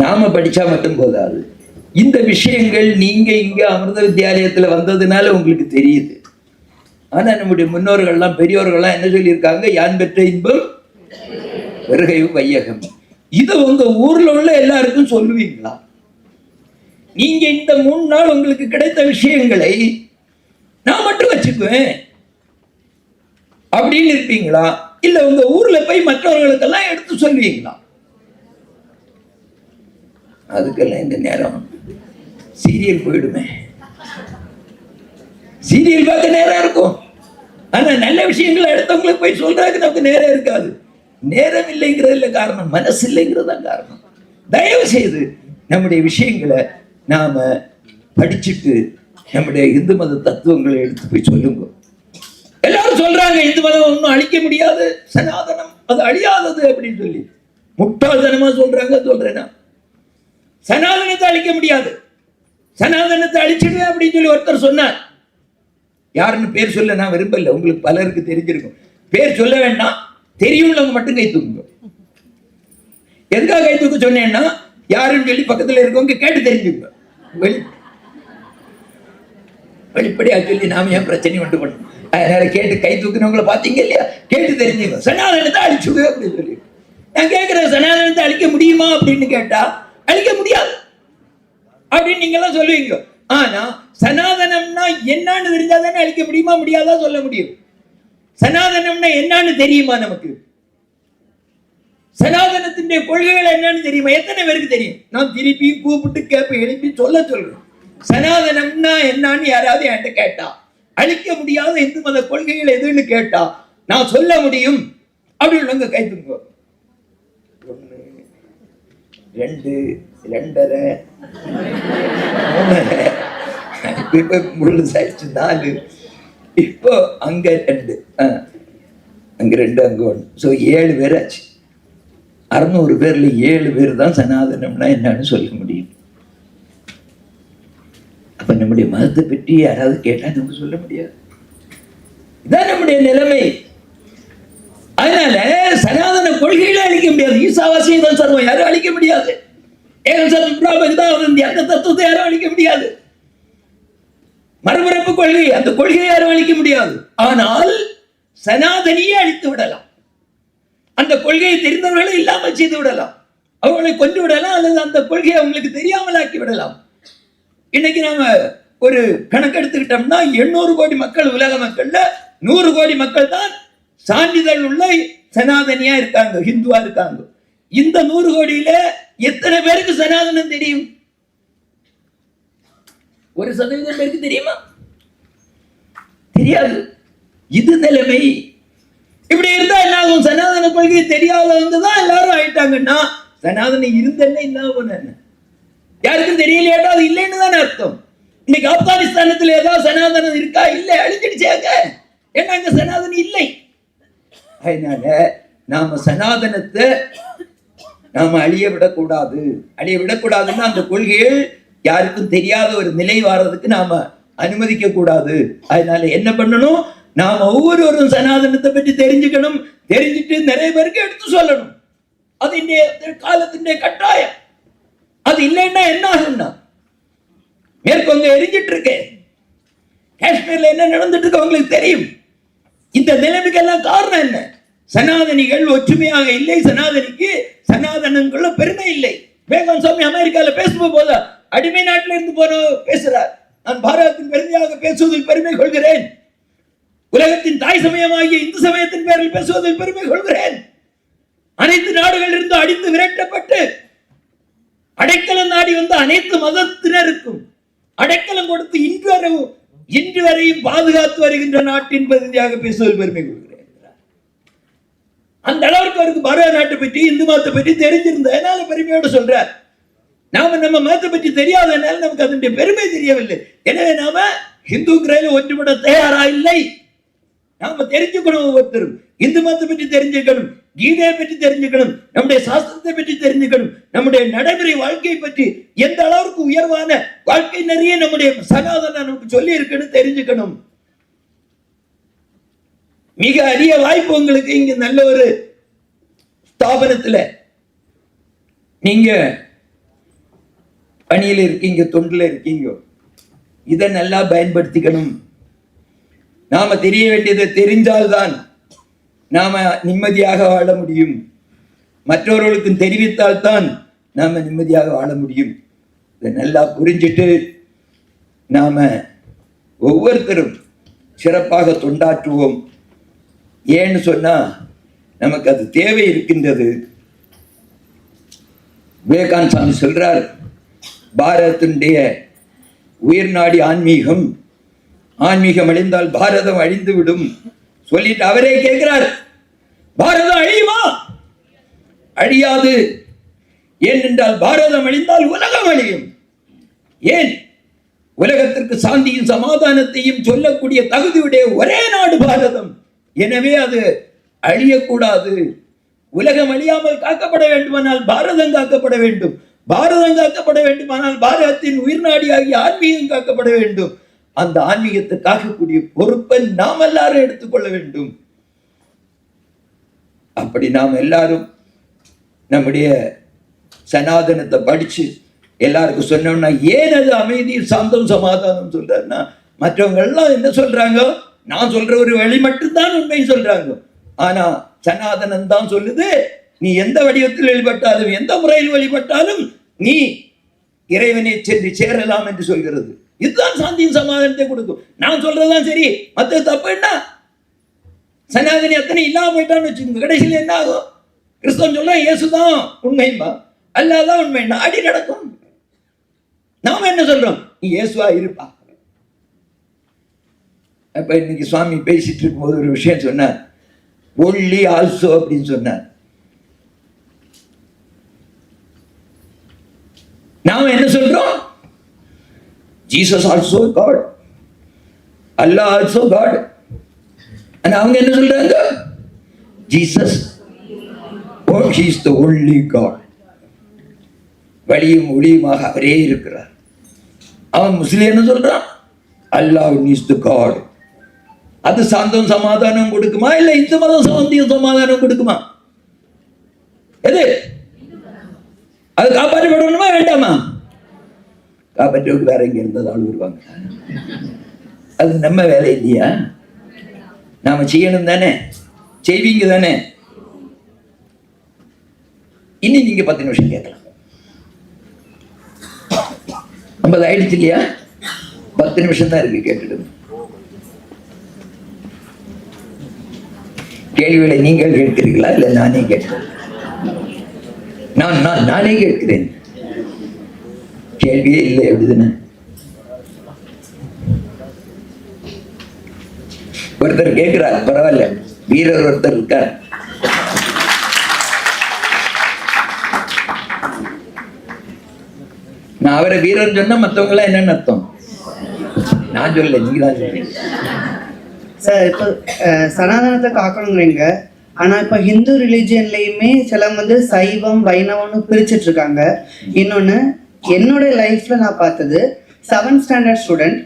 நாம படிச்சா மட்டும் போதாது. இந்த விஷயங்கள் நீங்க இங்க அமிர்த வித்யாலயத்துல வந்ததுனால உங்களுக்கு தெரியுது. ஆனா நம்முடைய முன்னோர்கள்லாம் பெரியோர்கள்லாம் என்ன சொல்லியிருக்காங்க? யான் பெற்ற இன்பம் வருகை வையகம். இதை உங்க ஊர்ல உள்ள எல்லாருக்கும் சொல்லுவீங்களா? நீங்க இந்த 3 நாள் உங்களுக்கு கிடைத்த விஷயங்களை நான் மட்டும் வச்சுக்குவேன் அப்படின்னு இருப்பீங்களா? இல்ல உங்க ஊர்ல போய் மற்றவர்களுக்கெல்லாம் எடுத்து சொல்லுவீங்களா? அதுக்கெல்லாம் இந்த நேரம் சீரியல் போயிடுமே. சீரியல் பார்க்க நேரம் இருக்கும். ஆனா நல்ல விஷயங்களை எடுத்தவங்களுக்கு போய் சொல்றதுக்கு நமக்கு நேரம் இருக்காது. நேரம் இல்லைங்கிறதுல காரணம், மனசு இல்லைங்கிறது தான் காரணம். தயவு செய்து நம்முடைய விஷயங்களை நாம படிச்சுட்டு நம்முடைய இந்து மத தத்துவங்களை எடுத்து போய் சொல்லுங்க. எல்லாரும் சொல்றாங்க இந்து மதம் ஒன்றும் அழிக்க முடியாது, சனாதனம் அது அழியாதது அப்படின்னு சொல்லி முட்டாள்தனமா சொல்றேன்னா, சனாதனத்தை அழிக்க முடியாது, சனாதனத்தை அழிச்சிடுவேன் அப்படின்னு சொல்லி ஒருத்தர் சொன்னார். யாருன்னு பேர் சொல்ல நான் விரும்பல, உங்களுக்கு பலருக்கு தெரிஞ்சிருக்கும். பேர் சொல்ல வேண்டாம், தெரியும்லவங்க மட்டும் கை தூக்குங்க. எதுக்காக கை தூக்க சொன்னேன்னா, யாருன்னு சொல்லி பக்கத்துல இருக்கவங்க கேட்டு தெரிஞ்சுங்க. வெளிப்படையா சொல்லி நாம ஏன் பிரச்சனை உண்டு பண்ணணும்? அதனால கேட்டு கை தூக்குனவங்களை பாத்தீங்க இல்லையா, கேட்டு தெரிஞ்சுங்க. சனாதனத்தை அழிச்சுடு அப்படின்னு சொல்லி நான் கேட்கிறேன். சனாதனத்தை அழிக்க முடியுமா அப்படின்னு கேட்டா அழிக்க முடியாது அப்படின்னு நீங்க எல்லாம் சொல்லுவீங்க. ஆனா சனாதனம்னா என்னன்னு தெரிஞ்சாதானே அழிக்க முடியுமா முடியாதா சொல்ல முடியும். சனாதனம்னா என்னன்னு தெரியுமா நமக்கு? சனாதனத்தின் கொள்கைகள் என்னன்னு தெரியுமா? எத்தனை பேருக்கு தெரியும்? நான் திருப்பி கூப்பிட்டு கேட்ப எழுப்பி சொல்றேன். சனாதனம்னா என்னன்னு யாராவது என்கிட்ட கேட்டா, அழிக்க முடியாத இந்து மத கொள்கைகள் எதுன்னு கேட்டா நான் சொல்ல முடியும் அப்படின்னு கை தூங்க. 1 2 2.5 3 4 இப்போ அங்க 2 அங்க 2 அங்க 1, ஸோ 7 பேர் ஆச்சு. 600 பேர்ல 7 பேர் தான் சனாதனம்னா என்னன்னு சொல்ல முடியும். அப்ப நம்முடைய மதத்தை பற்றி யாராவது கேட்டா நமக்கு சொல்ல முடியாது. இதான் நம்முடைய நிலைமை. அதனால சனாதன கொள்கைகளை அழிக்க முடியாது. ஈசாவாசியம் தான் சர்வம் யாரும் அழிக்க முடியாது. அந்த தத்துவத்தை யாரும் அழிக்க முடியாது. மறுபிறப்பு கொள்கை, அந்த கொள்கையை யாரும் அழிக்க முடியாது. ஆனால் சனாதனியே அழித்து விடலாம், அந்த கொள்கையை தெரிந்தவர்களை இல்லாமல் செய்து விடலாம், அவர்களை கொண்டு விடலாம், அல்லது அந்த கொள்கையை அவங்களுக்கு தெரியாமலாக்கி விடலாம். இன்னைக்கு நாம ஒரு கணக்கு எடுத்துக்கிட்டோம்னா 800 கோடி மக்கள், உலக மக்கள்ல 100 கோடி மக்கள் தான் சான்றிதழ் உள்ள சனாதனியா இருக்காங்க, ஹிந்துவா இருக்காங்க. இந்த 100 கோடியில எத்தனை பேருக்கு சனாதனம் தெரியும்? 1% பேருக்கு தெரியுமா? தெரியாது. இது நிலைமை. இப்படி இருந்தா என்ன ஆகும்? சனாதன கொள்கை தெரியாதவங்க தான் எல்லாரும் ஆயிட்டாங்கன்னா சனாதனம் இருந்தேன்னு இல்லாம போன யாருக்கும் தெரியலையாட்டா அது இல்லைன்னு தானே அர்த்தம். இன்னைக்கு ஆப்கானிஸ்தானத்துல ஏதாவது சனாதனம் இருக்கா? இல்லை, அழிஞ்சிடுச்சாங்க. ஏன்னா அங்க சனாதனம் இல்லை. அதனால நாம சனாதனத்தை நாம அழிய விடக்கூடாதுன்னா அந்த கொள்கைகள் யாருக்கும் தெரியாத ஒரு நிலை வாரதுக்கு நாம அனுமதிக்க கூடாது. அதனால என்ன பண்ணணும்? நாம ஒவ்வொருவரும் சனாதனத்தை பற்றி தெரிஞ்சுக்கணும். தெரிஞ்சுட்டு நிறைய பேருக்கு எடுத்து சொல்லணும். அது இன்றைய காலத்தினுடைய கட்டாயம். அது இல்லைன்னா என்ன ஆகும்னா, மேற்கொங்க எரிஞ்சிட்டு இருக்கு, காஷ்மீர்ல என்ன நடந்துட்டு இருக்கு உங்களுக்கு தெரியும். இந்த நிலைமைக்கெல்லாம் காரணம் என்ன? சனாதனிகள் ஒற்றுமையாக இல்லை. சனாதனங்கள பெருமை இல்லை. வேகன் சுவாமி அமெரிக்கால பேசும் போது அடிமை நாட்டில இருந்து போற பேசுறார். நான் பாரதத்தின் பெருமையாக பேசுவதில் பெருமை கொள்கிறேன். உலகத்தின் தாய் சமயமாகிய இந்து சமயத்தின் பேரில் பேசுவதில் பெருமை கொள்கிறேன். அனைத்து நாடுகளில் இருந்து அடித்து விரட்டப்பட்டு அடைக்கலம் நாடி வந்த அனைத்து மதத்தினருக்கும் அடைக்கலம் கொடுத்து இன்று வரையும் பாதுகாத்து வருகின்ற நாட்டின் பிரதிநிதியாக பேசுவதில் பெருமை கொள்கிறேன். அந்த அளவுக்கு அவருக்கு பாரத நாட்டை பற்றி, இந்து மதத்தை பற்றி தெரிஞ்சிருந்த அதனால பெருமையோடு சொல்றார். நாம நம்ம மதத்தை பற்றி தெரியாதனால நமக்கு அதனுடைய பெருமை தெரியவில்லை. எனவே நாம இந்துக்களை ஒன்றுபட தயாரா இல்லை. நாம தெரிஞ்சுக்கணும். ஒவ்வொருத்தரும் இந்து மதத்தை பற்றி தெரிஞ்சுக்கணும், கீதையை பற்றி தெரிஞ்சுக்கணும், நம்முடைய சாஸ்திரத்தை பற்றி தெரிஞ்சுக்கணும், நம்முடைய நடைமுறை வாழ்க்கையை பற்றி எந்த அளவுக்கு உயர்வான வாழ்க்கை நிறைய நம்முடைய சனாதனம் நமக்கு சொல்லி இருக்குன்னு தெரிஞ்சுக்கணும். மிக அரிய வாய்ப்பு உங்களுக்கு. இங்க நல்ல ஒரு ஸ்தாபனத்துல நீங்க பணியில இருக்கீங்க, தொண்டுல இருக்கீங்க. இதை நல்லா பயன்படுத்திக்கணும். நாம தெரிய வேண்டியதை தெரிந்தால்தான் நாம நிம்மதியாக வாழ முடியும். மற்றவர்களுக்கும் தெரிவித்தால்தான் நாம நிம்மதியாக வாழ முடியும். இதை நல்லா புரிஞ்சுட்டு நாம ஒவ்வொருத்தரும் சிறப்பாக தொண்டாற்றுவோம். ஏன்னு சொன்னா நமக்கு அது தேவை இருக்கின்றது. விவேகானந்த சாமி சொல்றார், பாரதத்தினுடைய உயிர் நாடி ஆன்மீகம். ஆன்மீகம் அழிந்தால் பாரதம் அழிந்து விடும் சொல்லிட்டு அவரே கேட்கிறார், பாரதம் அழியுமா? அழியாது. ஏனென்றால் பாரதம் அழிந்தால் உலகம் அழியும். ஏன்? உலகத்திற்கு சாந்தியும் சமாதானத்தையும் சொல்லக்கூடிய தகுதியுடைய ஒரே நாடு பாரதம். எனவே அது அழியக்கூடாது. உலகம் அழியாமல் காக்கப்பட வேண்டுமானால் பாரதம் காக்கப்பட வேண்டும். பாரதம் காக்கப்பட வேண்டுமானால் பாரதத்தின் உயிர் நாடியாகிய ஆன்மீகம் காக்கப்பட வேண்டும். அந்த ஆன்மீகத்தை காக்கக்கூடிய பொறுப்பை நாம் எல்லாரும் எடுத்துக்கொள்ள வேண்டும். அப்படி நாம் எல்லாரும் நம்முடைய சனாதனத்தை படிச்சு எல்லாருக்கும் சொன்னோம்னா, ஏன் அது அமைதி, சாந்தம், சமாதானம் சொல்றாருன்னா, மற்றவங்க எல்லாம் என்ன சொல்றாங்க? நான் சொல்ற ஒரு வழி மட்டும்தான் உண்மை சொல்றாங்க. ஆனா சனாதனம் தான் சொல்லுது, நீ எந்த வடிவத்தில் வழிபட்டாலும், எந்த முறையில் வழிபட்டாலும் நீ இறைவனை சென்று சேரலாம் என்று சொல்கிறது. இதுதான் சாந்தியும் சமாதானத்தை கொடுக்கும். நான் சொல்றதுதான் சரி, மற்ற தப்புன்னா சனாதனி அத்தனை இல்லாம போயிட்டான்னு வச்சுக்கோங்க. கடைசியில் என்ன ஆகும்? கிறிஸ்தவன் சொல்றான் இயேசுதான் உண்மைமா, அல்லாதான் உண்மைன்னா அடி நடக்கும். நாம என்ன சொல்றோம்? நீ இயேசுவா இருப்பா. அப்ப இன்னைக்கு சுவாமி பேசிட்டு இருக்கும்போது ஒரு விஷயம் சொன்னார், ஒன்லி ஆல்சோ அப்படின்னு சொன்னார். நாம என்ன சொல்றோம்? ஜீசஸ் ஆல்சோ காட், அல்லாஹ் ஆல்சோ காட். ஆனா அவங்க என்ன சொல்றாங்க? Jesus he is the only God. வழியும் ஒளியுமாக அவரே இருக்கிறார். அவன் முஸ்லிம் என்ன சொல்றான்? அல்லாஹ் is the God. அது சாந்தம் சமாதானம் கொடுக்குமா? இல்ல இந்து மதம் சாந்தியும் சமாதானம் கொடுக்குமா? எது? அது காப்பாற்றப்படணுமா வேண்டாமா? காப்பாற்றுக்கு வேற எங்க இருந்தது ஆள் வருவாங்க. அது நம்ம வேலை இல்லையா? நாம செய்யணும் தானே, செய்வீங்க தானே. இனி நீங்க 10 நிமிஷம் கேட்கலாம். 50 ஆயிடுச்சு இல்லையா? 10 நிமிஷம் தான் இருக்கு, கேட்டுடுங்க. கேள்விகளை நீங்கள் கேட்கிறீர்களா இல்ல நானே கேட்கிறேன்? நானே கேட்கிறேன். கேள்வியே இல்லை அப்படிதானே? ஒருத்தர் கேட்கிறார், பரவாயில்ல, வீரர் ஒருத்தர் இருக்கார். நான் அவரை வீரர் சொன்னா மற்றவங்க எல்லாம் என்னன்னு அர்த்தம்? நான் சொல்லல, நீங்க தான் சொல்றீங்க.
சார், இப்போ சனாதனத்தை காக்கணுங்கிறீங்க, ஆனா இப்ப ஹிந்து ரிலிஜியன்லயுமே சில வந்து சைவம் வைணவம்னு பிரிச்சுட்டு இருக்காங்க. இன்னொன்னு, என்னோட லைஃப்ல நான் பார்த்தது 7th ஸ்டாண்டர்ட் ஸ்டூடெண்ட்,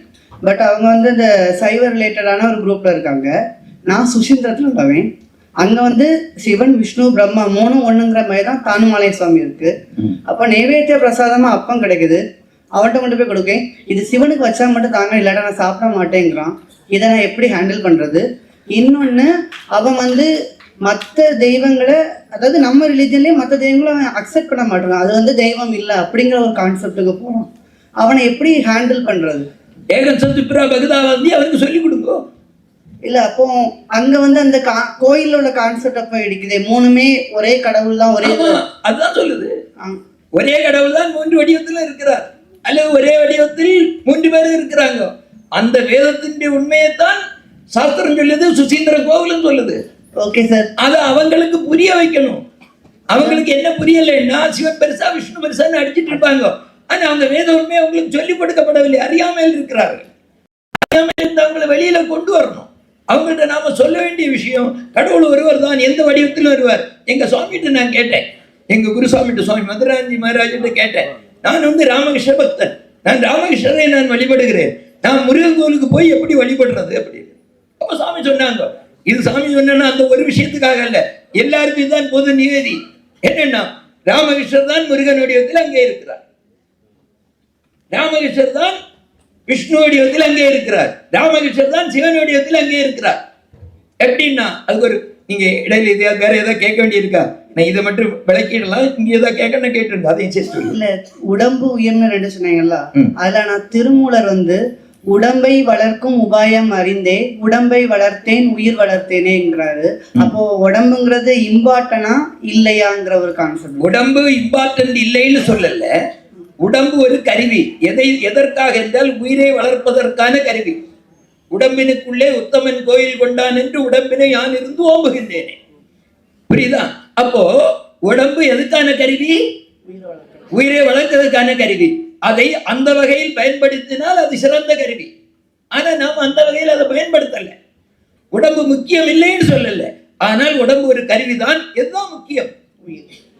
பட் அவங்க வந்து இந்த சைவ ரிலேட்டடான ஒரு குரூப்ல இருக்காங்க. நான் சுசீந்திரத்துல உள்ளவேன். அங்க வந்து சிவன் விஷ்ணு பிரம்மா 3 ஒண்ணுங்கிற மாதிரி தான் தானுமாலை சுவாமி இருக்கு. அப்ப நைவேத்திய பிரசாதமா அப்பம் கிடைக்குது, அவன்கிட்ட கொண்டு போய் கொடுக்கேன். இது சிவனுக்கு வச்சா மட்டும் தாங்க, இல்லாட்டா நான் சாப்பிட மாட்டேங்கிறான். இதை நான் எப்படி ஹேண்டில் பண்றது? இன்னொன்னு, அவன் வந்து மற்ற தெய்வங்களை, அதாவது நம்ம ரிலீஜன்லயே மற்ற தெய்வங்களை அவன் அக்செப்ட் பண்ண மாட்டான். அது வந்து தெய்வம் இல்லை அப்படிங்கிற ஒரு கான்செப்டுக்கு போறான். அவனை எப்படி ஹேண்டில் பண்றது?
ஏகன் சத்துப்புரா பகதாவந்தி அவருக்கு சொல்லி கொடுங்க.
இல்ல, அப்போ அங்க வந்து அந்த கோயில்ல உள்ள கான்செப்ட் அப்ப எடுக்குது. 3மே ஒரே கடவுள் தான், ஒரே
அதுதான் சொல்லுது. ஒரே கடவுள் தான் 3 வடிவத்தில் இருக்கிறார், அல்லது ஒரே வடிவத்தில் 3 பேரும் இருக்கிறாங்க. அந்த வேதத்தின் உண்மையைத்தான் சாஸ்திரம் சொல்லுது, சுசீந்திர கோவிலும் சொல்லுது.
ஓகே சார்,
அதை அவங்களுக்கு புரிய வைக்கணும். அவங்களுக்கு என்ன புரியலைன்னா சிவன் பெருசா விஷ்ணு பெருசான்னு அடிச்சுட்டு இருப்பாங்க. ஆனா அவங்க வேத உண்மையை அவங்களுக்கு சொல்லிக் கொடுக்கப்படவில்லை, அறியாமையில் இருக்கிறார்கள். அறியாமையில் இருந்தவங்களை வெளியில கொண்டு வரணும். அவங்கள்ட்ட நாம சொல்ல வேண்டிய விஷயம், கடவுள் ஒருவர் தான், எந்த வடிவத்திலும் வருவார். எங்க சுவாமிகிட்ட நான் கேட்டேன், எங்க குருசுவாமிகிட்ட, சுவாமி மதுராஞ்சி மகாராஜிட்ட கேட்டேன். நான் வந்து ராமகிருஷ்ண பக்தன், நான் ராமகிருஷ்ணரை நான் வழிபடுகிறேன், நான் முருகன் கோவிலுக்கு போய் எப்படி வழிபடுறது அப்படின்னு. அப்ப சாமி சொன்னாங்க, இது சாமி சொன்னா அந்த ஒரு விஷயத்துக்காக அல்ல, எல்லாருக்கும் தான் பொது நிவேதி. என்னன்னா, ராமகிருஷ்ணர் தான் முருகன் வடிவத்தில் அங்கே இருக்கிறார், ராமகிருஷ்ணர் தான் விஷ்ணு வடிவத்தில் அங்கே இருக்கிறார், ராமகிருஷ்ணர் தான் சிவன் வடிவத்தில் அங்கே இருக்கிறார். எப்படின்னா, அதுக்கு ஒரு நீங்க இடையில இதையா வேற ஏதாவது கேட்க வேண்டியிருக்கா? நான் இதை மட்டும் விளக்கிடலாம், இங்க ஏதாவது கேட்கணும் கேட்டுருங்க, அதையும் சேர்த்து. இல்ல,
உடம்பு உயர்னு 2 சொன்னீங்கல்ல, அதுல நான் திருமூலர் வந்து உடம்பை வளர்க்கும் உபாயம் அறிந்தே உடம்பை வளர்த்தேன் உயிர் வளர்த்தேனேங்கிறாரு. அப்போ உடம்புங்கிறது இம்பார்ட்டனா இல்லையாங்கிற ஒரு கான்செப்ட்.
உடம்பு இம்பார்ட்டன்ட் இல்லைன்னு சொல்லல, உடம்பு ஒரு கருவி. எதற்காக என்றால் உயிரை வளர்ப்பதற்கான கருவி. உடம்பினுக்குள்ளே உத்தமன் கோயில் கொண்டான் என்று உடம்பினை யான் இருந்து ஓம்புகின்றேனே, புரியுதா? அப்போ உடம்பு எதுக்கான கருவி? உயிரை வளர்க்கிறதுக்கான கருவி. அதை அந்த வகையில் பயன்படுத்தினால் அது சிறந்த கருவி. ஆனா நாம் அந்த வகையில் அதை பயன்படுத்தல. உடம்பு முக்கியம் இல்லைன்னு சொல்லல, ஆனால் உடம்பு ஒரு கருவிதான். எதுதான் முக்கியம்?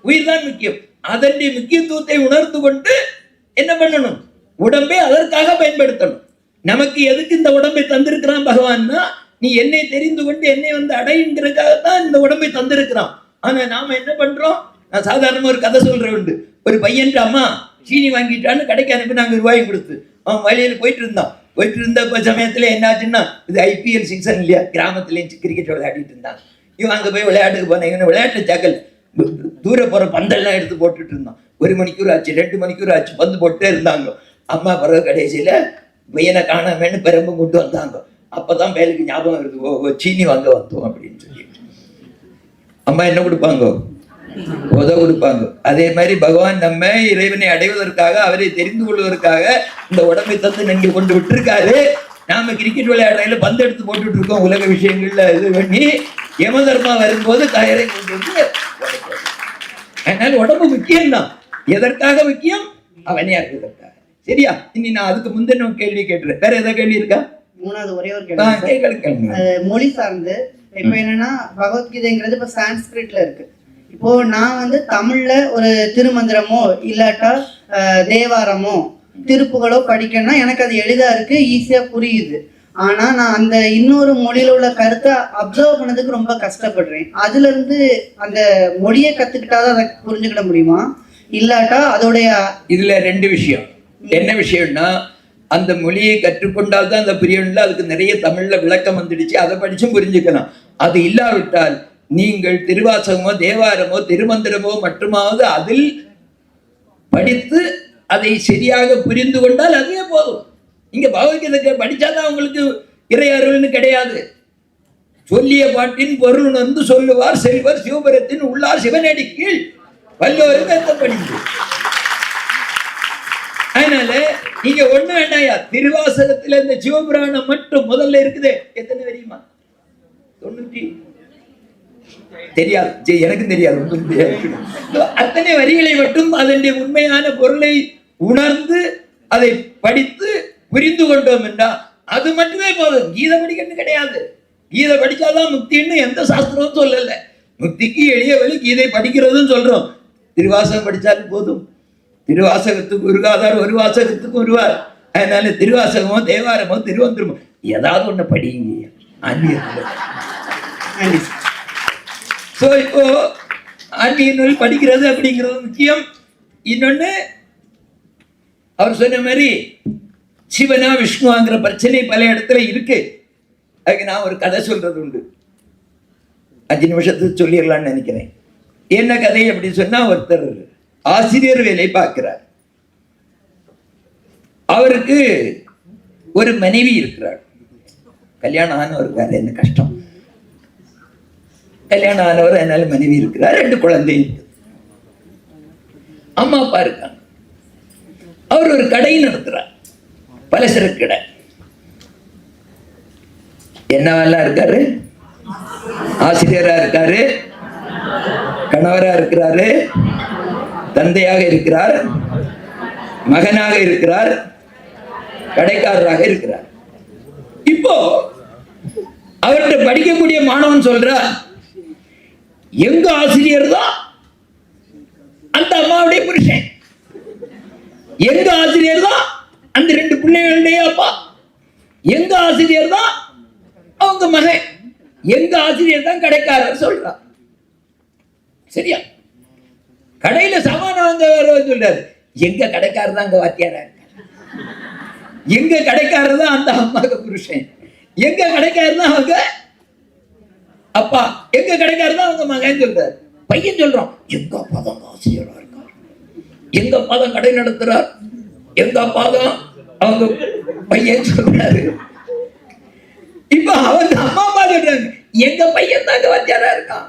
உயிர் தான் முக்கியம். அதனுடைய முக்கியத்துவத்தை உணர்ந்து கொண்டு என்ன பண்ணணும்? உடம்பை அதற்காக பயன்படுத்தணும். நமக்கு எதுக்கு இந்த உடம்பை தந்திருக்கிறான் பகவான்னா, நீ என்னை தெரிந்து கொண்டு என்னை வந்து அடைங்கிறதுக்காகத்தான் இந்த உடம்பை தந்திருக்கிறான். ஆனா நாம என்ன பண்றோம்? நான் சாதாரணமா ஒரு கதை சொல்றேன் உண்டு. ஒரு பையன் அம்மா சீனி வாங்கிட்டான்னு கடைக்கு அனுப்பி நாங்கள் ரூபாய் கொடுத்து அவன் வழியில் போயிட்டு இருந்த சமயத்துல என்னாச்சுன்னா, இது IPL சீசன் இல்லையா, கிராமத்துலேயும் கிரிக்கெட் விளையாடிட்டு இருந்தான். இவன் அங்கே போய் விளையாட்டுக்கு போனேன். இவனை விளையாட்டு ஜாக்கல் தூர போற பந்தெல்லாம் எடுத்து போட்டுட்டு இருந்தான். 1 மணிக்கூர் ஆச்சு, 2 மணிக்கூர் ஆச்சு, பந்து போட்டே இருந்தாங்க. அம்மா பிறகு கடைசியில பையனை காணாமன்னு பெரும்பு கொண்டு வந்தாங்க. அப்பதான் பேருக்கு ஞாபகம் வருது, ஓ சீனி வாங்க வந்தோம் அப்படின்னு சொல்லிட்டு. அம்மா என்ன கொடுப்பாங்க? உதவ கொடுப்பாங்க. அதே மாதிரி பகவான் நம்ம இறைவனை அடைவதற்காக, அவரை தெரிந்து கொள்வதற்காக இந்த உடம்பை தந்து நன்கு கொண்டு விட்டுருக்காரு. நாம கிரிக்கெட் விளையாடுறதுல பந்து எடுத்து போட்டுட்டு இருக்கோம், உலக விஷயங்கள்ல இது பண்ணி. யம தர்மா வரும்போது கயரை கொண்டு வந்து. அதனால உடம்பு முக்கியம்தான். எதற்காக முக்கியம்? அவனே அறிவதற்காக. சரியா? இனி நான் அதுக்கு முந்தின கேள்வி கேட்டுறேன். வேற ஏதாவது கேள்வி இருக்கா?
3வது ஒரே ஒரு கேள்வி, மொழி சார்ந்து. இப்ப என்னன்னா, பகவத்கீதைங்கிறது இப்ப சான்ஸ்கிரிட்ல இருக்கு. இப்போ நான் வந்து தமிழ்ல ஒரு திருமந்திரமோ இல்லாட்டா தேவாரமோ திருப்புகளோ படிக்கணும்னா எனக்கு அது எளிதா இருக்கு, ஈஸியா புரியுது. ஆனா நான் அந்த இன்னொரு மொழியில உள்ள கருத்தை அப்சர்வ் பண்ணதுக்கு ரொம்ப கஷ்டப்படுறேன். அதுல இருந்து அந்த மொழியை கத்துக்கிட்டாதான் அதை புரிஞ்சுக்கிட முடியுமா, இல்லாட்டா அதோடைய?
இதுல 2 விஷயம். என்ன விஷயம்னா, அந்த மொழியை கற்றுக்கொண்டால் தான் அந்த பிரியன்ல அதுக்கு நிறைய தமிழ்ல விளக்கம் வந்துடுச்சு, அதை படிச்சும் புரிஞ்சுக்கலாம். அது இல்லாவிட்டால் நீங்கள் திருவாசகமோ தேவாரமோ திருமந்திரமோ மட்டுமாவது அதில் படித்து அதை சரியாக புரிந்து கொண்டால் அதுவே போதும். இங்க பகவத்கீதை படிச்சாதான் உங்களுக்கு இறை அருள்னு கிடையாது. சொல்லிய பாட்டின் பொருள் வந்து சொல்லுவார் செல்வர் சிவபுரத்தின் உள்ளார் சிவனடி கீழ் வல்லோருக்கு அந்த படிப்பு. அதனால நீங்க ஒண்ணு வேண்டாயா, திருவாசகத்துல இந்த சிவபுராணம் மட்டும் முதல்ல இருக்குது. எத்தனை தெரியுமா? 90 தெரியாது, எனக்கும் தெரியாது. அத்தனை வரிகளை மட்டும் அதனுடைய உண்மையான பொருளை உணர்ந்து அதை படித்து புரிந்து கொண்டோம் என்றா அது மட்டுமே போதும். கீதை படிக்கணும் கிடையாது. கீதை படிச்சாதான் முக்தின்னு எந்த சாஸ்திரமும் சொல்லல. முக்திக்கு எளிய வழி கீதை படிக்கிறதுன்னு சொல்றோம். திருவாசகம் படிச்சாலும் போதும். திருவாசகத்துக்கு உருகாதார் ஒரு வாசகத்துக்கு வருவார். அதனால திருவாசகமோ தேவாரமோ திருவந்திரமோ ஏதாவது ஒண்ணு படிங்க. ஸோ இப்போ ஆன்மீக நூல் படிக்கிறது அப்படிங்கிறது முக்கியம். இன்னொன்னு அவர் சொன்ன மாதிரி சிவனா விஷ்ணுவாங்கிற பிரச்சனை பல இடத்துல இருக்கு. அதுக்கு நான் ஒரு கதை சொல்றது உண்டு. 5 நிமிஷத்துக்கு சொல்லிடலாம்னு நினைக்கிறேன். என்ன கதை அப்படின்னு சொன்னா, ஒருத்தர் ஆசிரியர் வேலை பார்க்கிறார். அவருக்கு ஒரு மனைவி இருக்கிறார். கல்யாணம் ஆனவர் இருக்காரு. என்ன கஷ்டம், கல்யாணம் ஆனவர், அதனால மனைவி இருக்கிறார். 2 குழந்தை இருக்கு. அம்மா அப்பா இருக்காங்க. அவர் ஒரு கடை நடத்துறார், பலசரக்கு கடை. என்னவெல்லாம் இருக்காரு? ஆசிரியரா இருக்காரு, கணவரா இருக்கிறாரு, தந்தையாக இருக்கிறார், மகனாக இருக்கிறார், கடைக்காரராக இருக்கிறார். இப்போ அவர்கிட்ட படிக்கக்கூடிய மாணவன் சொல்றார், எங்க ஆசிரியர் தான் அந்த அம்மாவுடைய புருஷன், எங்க ஆசிரியர் தான் அந்த 2 பிள்ளைகளுடைய அப்பா, எங்க ஆசிரியர் தான் அவங்க மகன், எங்க ஆசிரியர் தான் கடைக்காரர் சொல்றார். சரியா? கடையில சாமான் வாங்க சொல்றாரு, எங்க கடைக்காரர் தான் அங்க வாத்தியாரா இருக்காரு, எங்க கடைக்காரர் தான் அந்த அம்மாவுக்கு புருஷன், எங்க கடைக்காரர் தான் அவங்க அப்பா, எங்க கடைக்காரர் தான் அவங்க மகன் சொல்றாரு. பையன் சொல்றான், எங்க அப்பா தான் ஆசிரியரா இருக்கார், எங்க அப்பா தான் கடை நடத்துறார், எங்க அப்பா தான் அவங்க பையன் சொல்றாரு. இப்ப அவங்க அம்மா அப்பா சொல்றாங்க, எங்க பையன் தான் வாத்தியாரா இருக்கான்,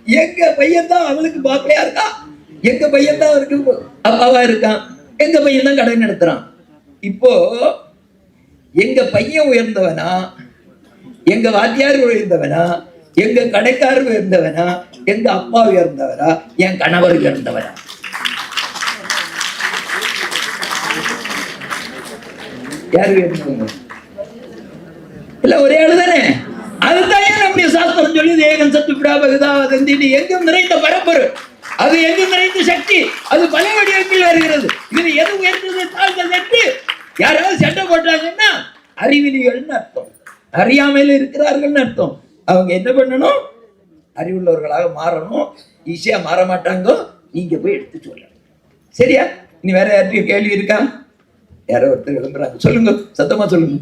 எங்க பையன் தான் அவளுக்கு பாப்பையா இருக்கான், எங்க பையன் தான் அவருக்கு அப்பாவா இருக்கான், எங்க பையன் தான் கடை நடத்துறான். இப்போ எங்க பையன் உயர்ந்தவனா, எங்க வாத்தியார் உயர்ந்தவனா, எங்க கடைக்காரர் உயர்ந்தவனா, எங்க அப்பா உயர்ந்தவரா, என் கணவர் உயர்ந்தவரா? யாரு உயர்ந்தவங்க? இல்ல ஒரே ஆளு தானே. அதுதான் நம்முடைய சாஸ்திரம் சொல்லுது, ஏகன் சத்து விடாபகதாவதந்தின்னு, எங்கும் நிறைந்த பரம்பரை, அது எங்கும் நிறைந்த சக்தி, அது பல வடிவத்தில் வருகிறது. இது எது உயர்ந்தது தாழ்ந்தது? யாராவது சண்டை போட்டாங்கன்னா அறிவிலிகள்னு அர்த்தம், அறியாமையில இருக்கிறார்கள்னு அர்த்தம். அவங்க என்ன பண்ணணும்? அறிவுள்ளவர்களாக மாறணும். ஈஸியா மாற மாட்டாங்க. நீங்க போய் எடுத்து சொல்லணும். சரியா? இனி வேற யார்ட்டையும் கேள்வி இருக்கா? யாரோ ஒருத்தர் எழும்புறாங்க, சொல்லுங்க, சத்தமா சொல்லுங்க.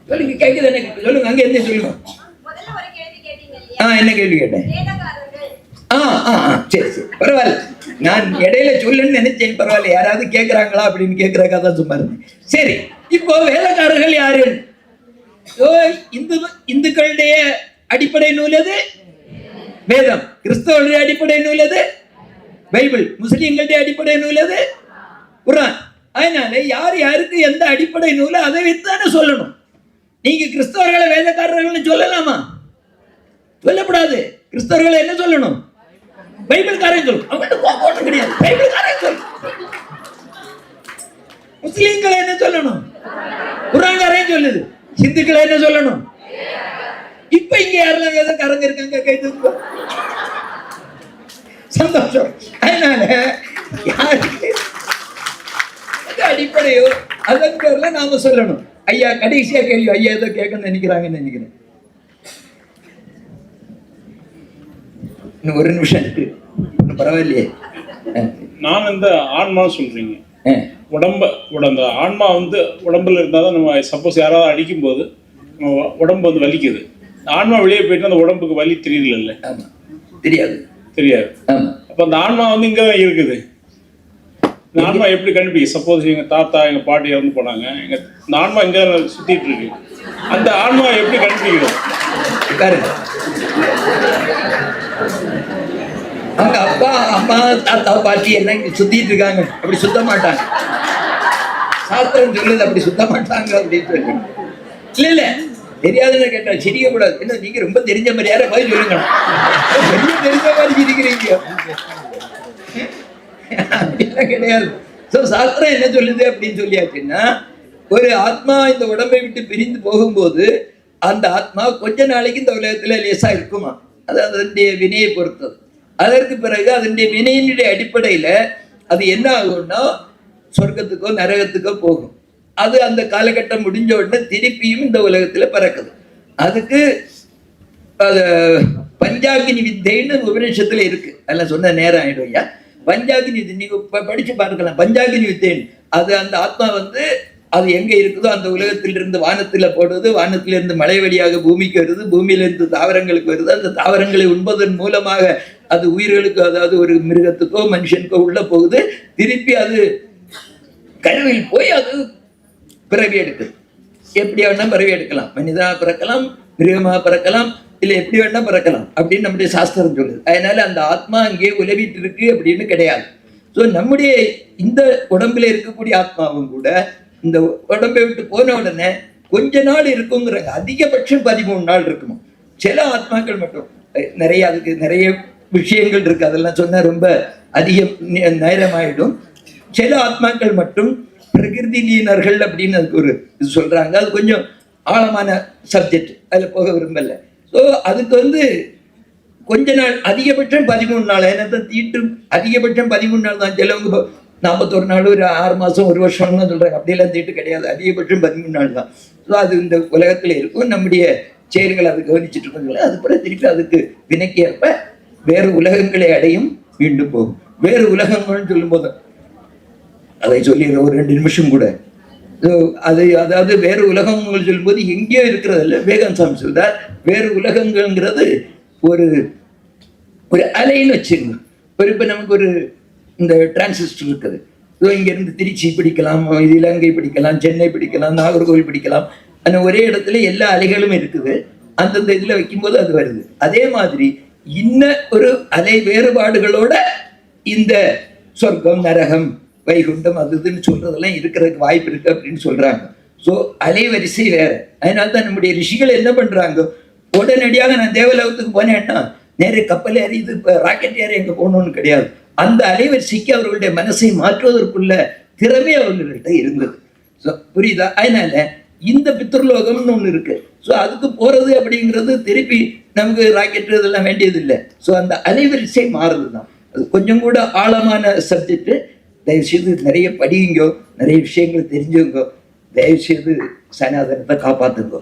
சொல்லுங்க, கேக்குது எனக்கு, சொல்லுங்க, அங்க என்ன சொல்லுங்க. என்ன கேள்வி கேட்டேன்? சரி சரி, பரவாயில்ல. நான் இடையில சொல்லுன்னு நினைச்சேன், பரவாயில்ல. யாராவது கேட்கிறாங்களா அப்படின்னு கேட்கறக்கா தான் சும்மா இருந்தேன். சரி, இப்போ வேலைக்காரர்கள் யாரு? இந்துக்களுடைய அடிப்படை நூல் எது? வேதம். கிறிஸ்தவர்களுடைய அடிப்படை நூல் எது? பைபிள். முஸ்லிம்களுடைய அடிப்படை நூல் எது? குர்ஆன். அதனால யார் யாருக்கு எந்த அடிப்படை நூலை அதை வைத்தானே சொல்லணும். நீங்க கிறிஸ்தவர்களை வேதக்காரர்கள் சொல்லலாமா? சொல்லக்கூடாது. கிறிஸ்தவர்களை என்ன சொல்லணும்? பைபிள்காரன் சொல்லணும். அவங்கள்ட்ட கிடையாது, பைபிள்காரன் சொல்லணும். முஸ்லிம்களை என்ன சொல்லணும்? குர்ஆன்காரன் சொல்லுது. இந்துக்களை என்ன சொல்லணும்? இப்ப இங்க யாரெல்லாம் வேதக்காரங்க இருக்காங்க? கை தூக்கு. சந்தோஷம். அதனால யாருக்கு அடிப்படையோ அதன் பேர்ல நாம சொல்லணும். ஐயா, கடைசியா கேள்வி. ஐயா ஏதோ கேட்கணும்னு நினைக்கிறாங்கன்னு நினைக்கிறேன். இன்னும் 1 நிமிஷம் இருக்கு, பரவாயில்லையே.
நான் இந்த ஆன்மா சொல்றீங்க, அந்த ஆன்மா வந்து உடம்புல இருந்தால் தான் நம்ம சப்போஸ் யாராவது அடிக்கும்போது நம்ம உடம்பு வந்து வலிக்குது. ஆன்மா வெளியே போயிட்டு அந்த உடம்புக்கு வலி தெரியல.
ஆமா, தெரியாது. ஆமா.
அப்போ அந்த ஆன்மா வந்து இங்கே தான் இருக்குது. இந்த ஆன்மா எப்படி கண்டுபிடிக்கும்? சப்போஸ் எங்கள் தாத்தா எங்கள் பாட்டி இறந்து போனாங்க, இந்த ஆன்மா இங்கே சுற்றிட்டு இருக்கு. அந்த ஆன்மா எப்படி கண்டுபிடிக்கிறோம்?
அவங்க அப்பா அம்மா தாத்தா பாட்டி எல்லாம் இங்க சுத்திட்டு இருக்காங்க, அப்படி சுத்த மாட்டாங்க. சாஸ்திரம் சொல்லுது அப்படி சுத்த மாட்டாங்க அப்படின்னு சொல்லி. இல்ல தெரியாதுன்னு கேட்டா சிரிக்க கூடாது. என்ன நீங்க ரொம்ப தெரிஞ்ச மாதிரி யார போய் சொல்லுங்க, தெரிஞ்ச மாதிரி சிரிக்கிறீங்க அப்படிலாம் கிடையாது. சாஸ்திரம் என்ன சொல்லுது அப்படின்னு சொல்லியாச்சுன்னா, ஒரு ஆத்மா இந்த உடம்பை விட்டு பிரிந்து போகும்போது அந்த ஆத்மா கொஞ்ச நாளைக்கு இந்த உலகத்துல லேசா இருக்குமா, அது அதனுடைய வினையை பொறுத்தது. அதற்கு பிறகு அதனுடைய வினையினுடைய அடிப்படையில அது என்ன ஆகும்னா சொர்க்கத்துக்கோ நரகத்துக்கோ போகும். அது அந்த காலகட்டம் முடிஞ்ச உடனே திருப்பியும் இந்த உலகத்துல பிறக்குது. அதுக்கு பஞ்சாகினி வித்தைன்னு உபநிஷத்துல இருக்கு. அதெல்லாம் சொன்ன நேரம் ஆயிடும் ஐயா. பஞ்சாகினி வித்தை நீங்க படிச்சு பார்க்கலாம். பஞ்சாகினி வித்தைன்னு அது அந்த ஆத்மா வந்து அது எங்க இருக்குதோ அந்த உலகத்திலிருந்து வானத்துல போடுறது, வானத்திலிருந்து மழை வழியாக பூமிக்கு வருது, பூமியிலிருந்து தாவரங்களுக்கு வருது, அந்த தாவரங்களை உண்பதன் மூலமாக அது உயிர்களுக்கு, அதாவது ஒரு மிருகத்துக்கோ மனுஷனுக்கோ உள்ள போகுது. திருப்பி அது கருவில் போய் அது பிறவி எடுக்குது. எப்படி வேணா பிறவி எடுக்கலாம், மனிதா பிறக்கலாம், மிருகமாக பிறக்கலாம், இல்லை எப்படி வேணா பிறக்கலாம் அப்படின்னு நம்முடைய சாஸ்திரம் சொல்லுது. அதனால அந்த ஆத்மா அங்கேயே உலவிட்டு இருக்கு அப்படின்னு கிடையாது. ஸோ நம்முடைய இந்த உடம்புல இருக்கக்கூடிய ஆத்மாவும் கூட இந்த உடம்பை விட்டு போன உடனே கொஞ்ச நாள் இருக்குங்கிறாங்க. அதிகபட்சம் 13 நாள் இருக்குமா. சில ஆத்மாக்கள் மட்டும் நிறைய, அதுக்கு நிறைய விஷயங்கள் இருக்கு, அதெல்லாம் சொன்னா ரொம்ப அதிக நேரம் ஆயிடும். சில ஆத்மாக்கள் மட்டும் பிரகிருதி லீனர்கள் அப்படின்னு அதுக்கு ஒரு இது சொல்றாங்க. அது கொஞ்சம் ஆழமான சப்ஜெக்ட், அதுல போக விரும்பல. ஸோ அதுக்கு வந்து கொஞ்ச நாள், அதிகபட்சம் 13 நாள். என்னத்தான் தீட்டு அதிகபட்சம் 13 நாள் தான். சிலவங்க 41 நாள், ஒரு 6 மாசம், 1 வருஷம்னு சொல்றாங்க. அப்படியெல்லாம் தீட்டு கிடையாது, அதிகபட்சம் 13 நாள் தான். ஸோ அது இந்த உலகத்துல இருக்கும். நம்முடைய செயல்களை அது கவனிச்சுட்டு இருக்கோங்களா, அது பிறகு திருப்பி அதுக்கு வினைக்கு ஏற்ப வேறு உலகங்களை அடையும், மீண்டும் போகும். வேறு உலகங்கள்னு சொல்லும் போது அதை சொல்லிடுற ஒரு 2 நிமிஷம் கூட. அது அதாவது வேறு உலகங்கள் சொல்லும்போது எங்கேயோ இருக்கிறது இல்லை. வேகன்சாமி சொல்றார், வேறு உலகங்கள்ங்கிறது ஒரு ஒரு அலைன்னு வச்சுக்கணும். இப்போ நமக்கு ஒரு இந்த டிரான்சிஸ்டர் இருக்குது. ஸோ இங்கேருந்து திருச்சி பிடிக்கலாம், இது இலங்கை பிடிக்கலாம், சென்னை பிடிக்கலாம், நாகர்கோவில் பிடிக்கலாம். ஆனால் ஒரே இடத்துல எல்லா அலைகளும் இருக்குது. அந்தந்த இதில் வைக்கும்போது அது வருது. அதே மாதிரி இன்ன ஒரு அலை வேறுபாடுகளோட இந்த சொர்க்கம், நரகம், வைகுண்டம், அது இதுன்னு சொல்றதெல்லாம் இருக்கிறதுக்கு வாய்ப்பு இருக்கு அப்படின்னு சொல்றாங்க. ஸோ அலைவரிசை வேற. அதனால தான் நம்முடைய ரிஷிகள் என்ன பண்றாங்க, உடனடியாக நான் தேவலோகத்துக்கு போனேன்னா நேர கப்பல் ஏறி இது ராக்கெட் ஏறி எங்க போகணும்னு கிடையாது. அந்த அலைவரிசைக்கு அவர்களுடைய மனசை மாற்றுவதற்குள்ள திறமை அவர்கள்ட்ட இருந்தது. ஸோ புரியுதா? அதனால இந்த பித்ருலோகம்னு ஒன்று இருக்கு. ஸோ அதுக்கு போறது அப்படிங்கிறது திருப்பி நமக்கு ராக்கெட் இதெல்லாம் வேண்டியது இல்லை. ஸோ அந்த அலைவரிசை மாறுது தான். அது கொஞ்சம் கூட ஆழமான சப்ஜெக்ட். தயவுசெய்து நிறைய படியுங்கோ, நிறைய விஷயங்கள் தெரிஞ்சுங்கோ. தயவுசெய்து சனாதனத்தை காப்பாத்துங்கோ.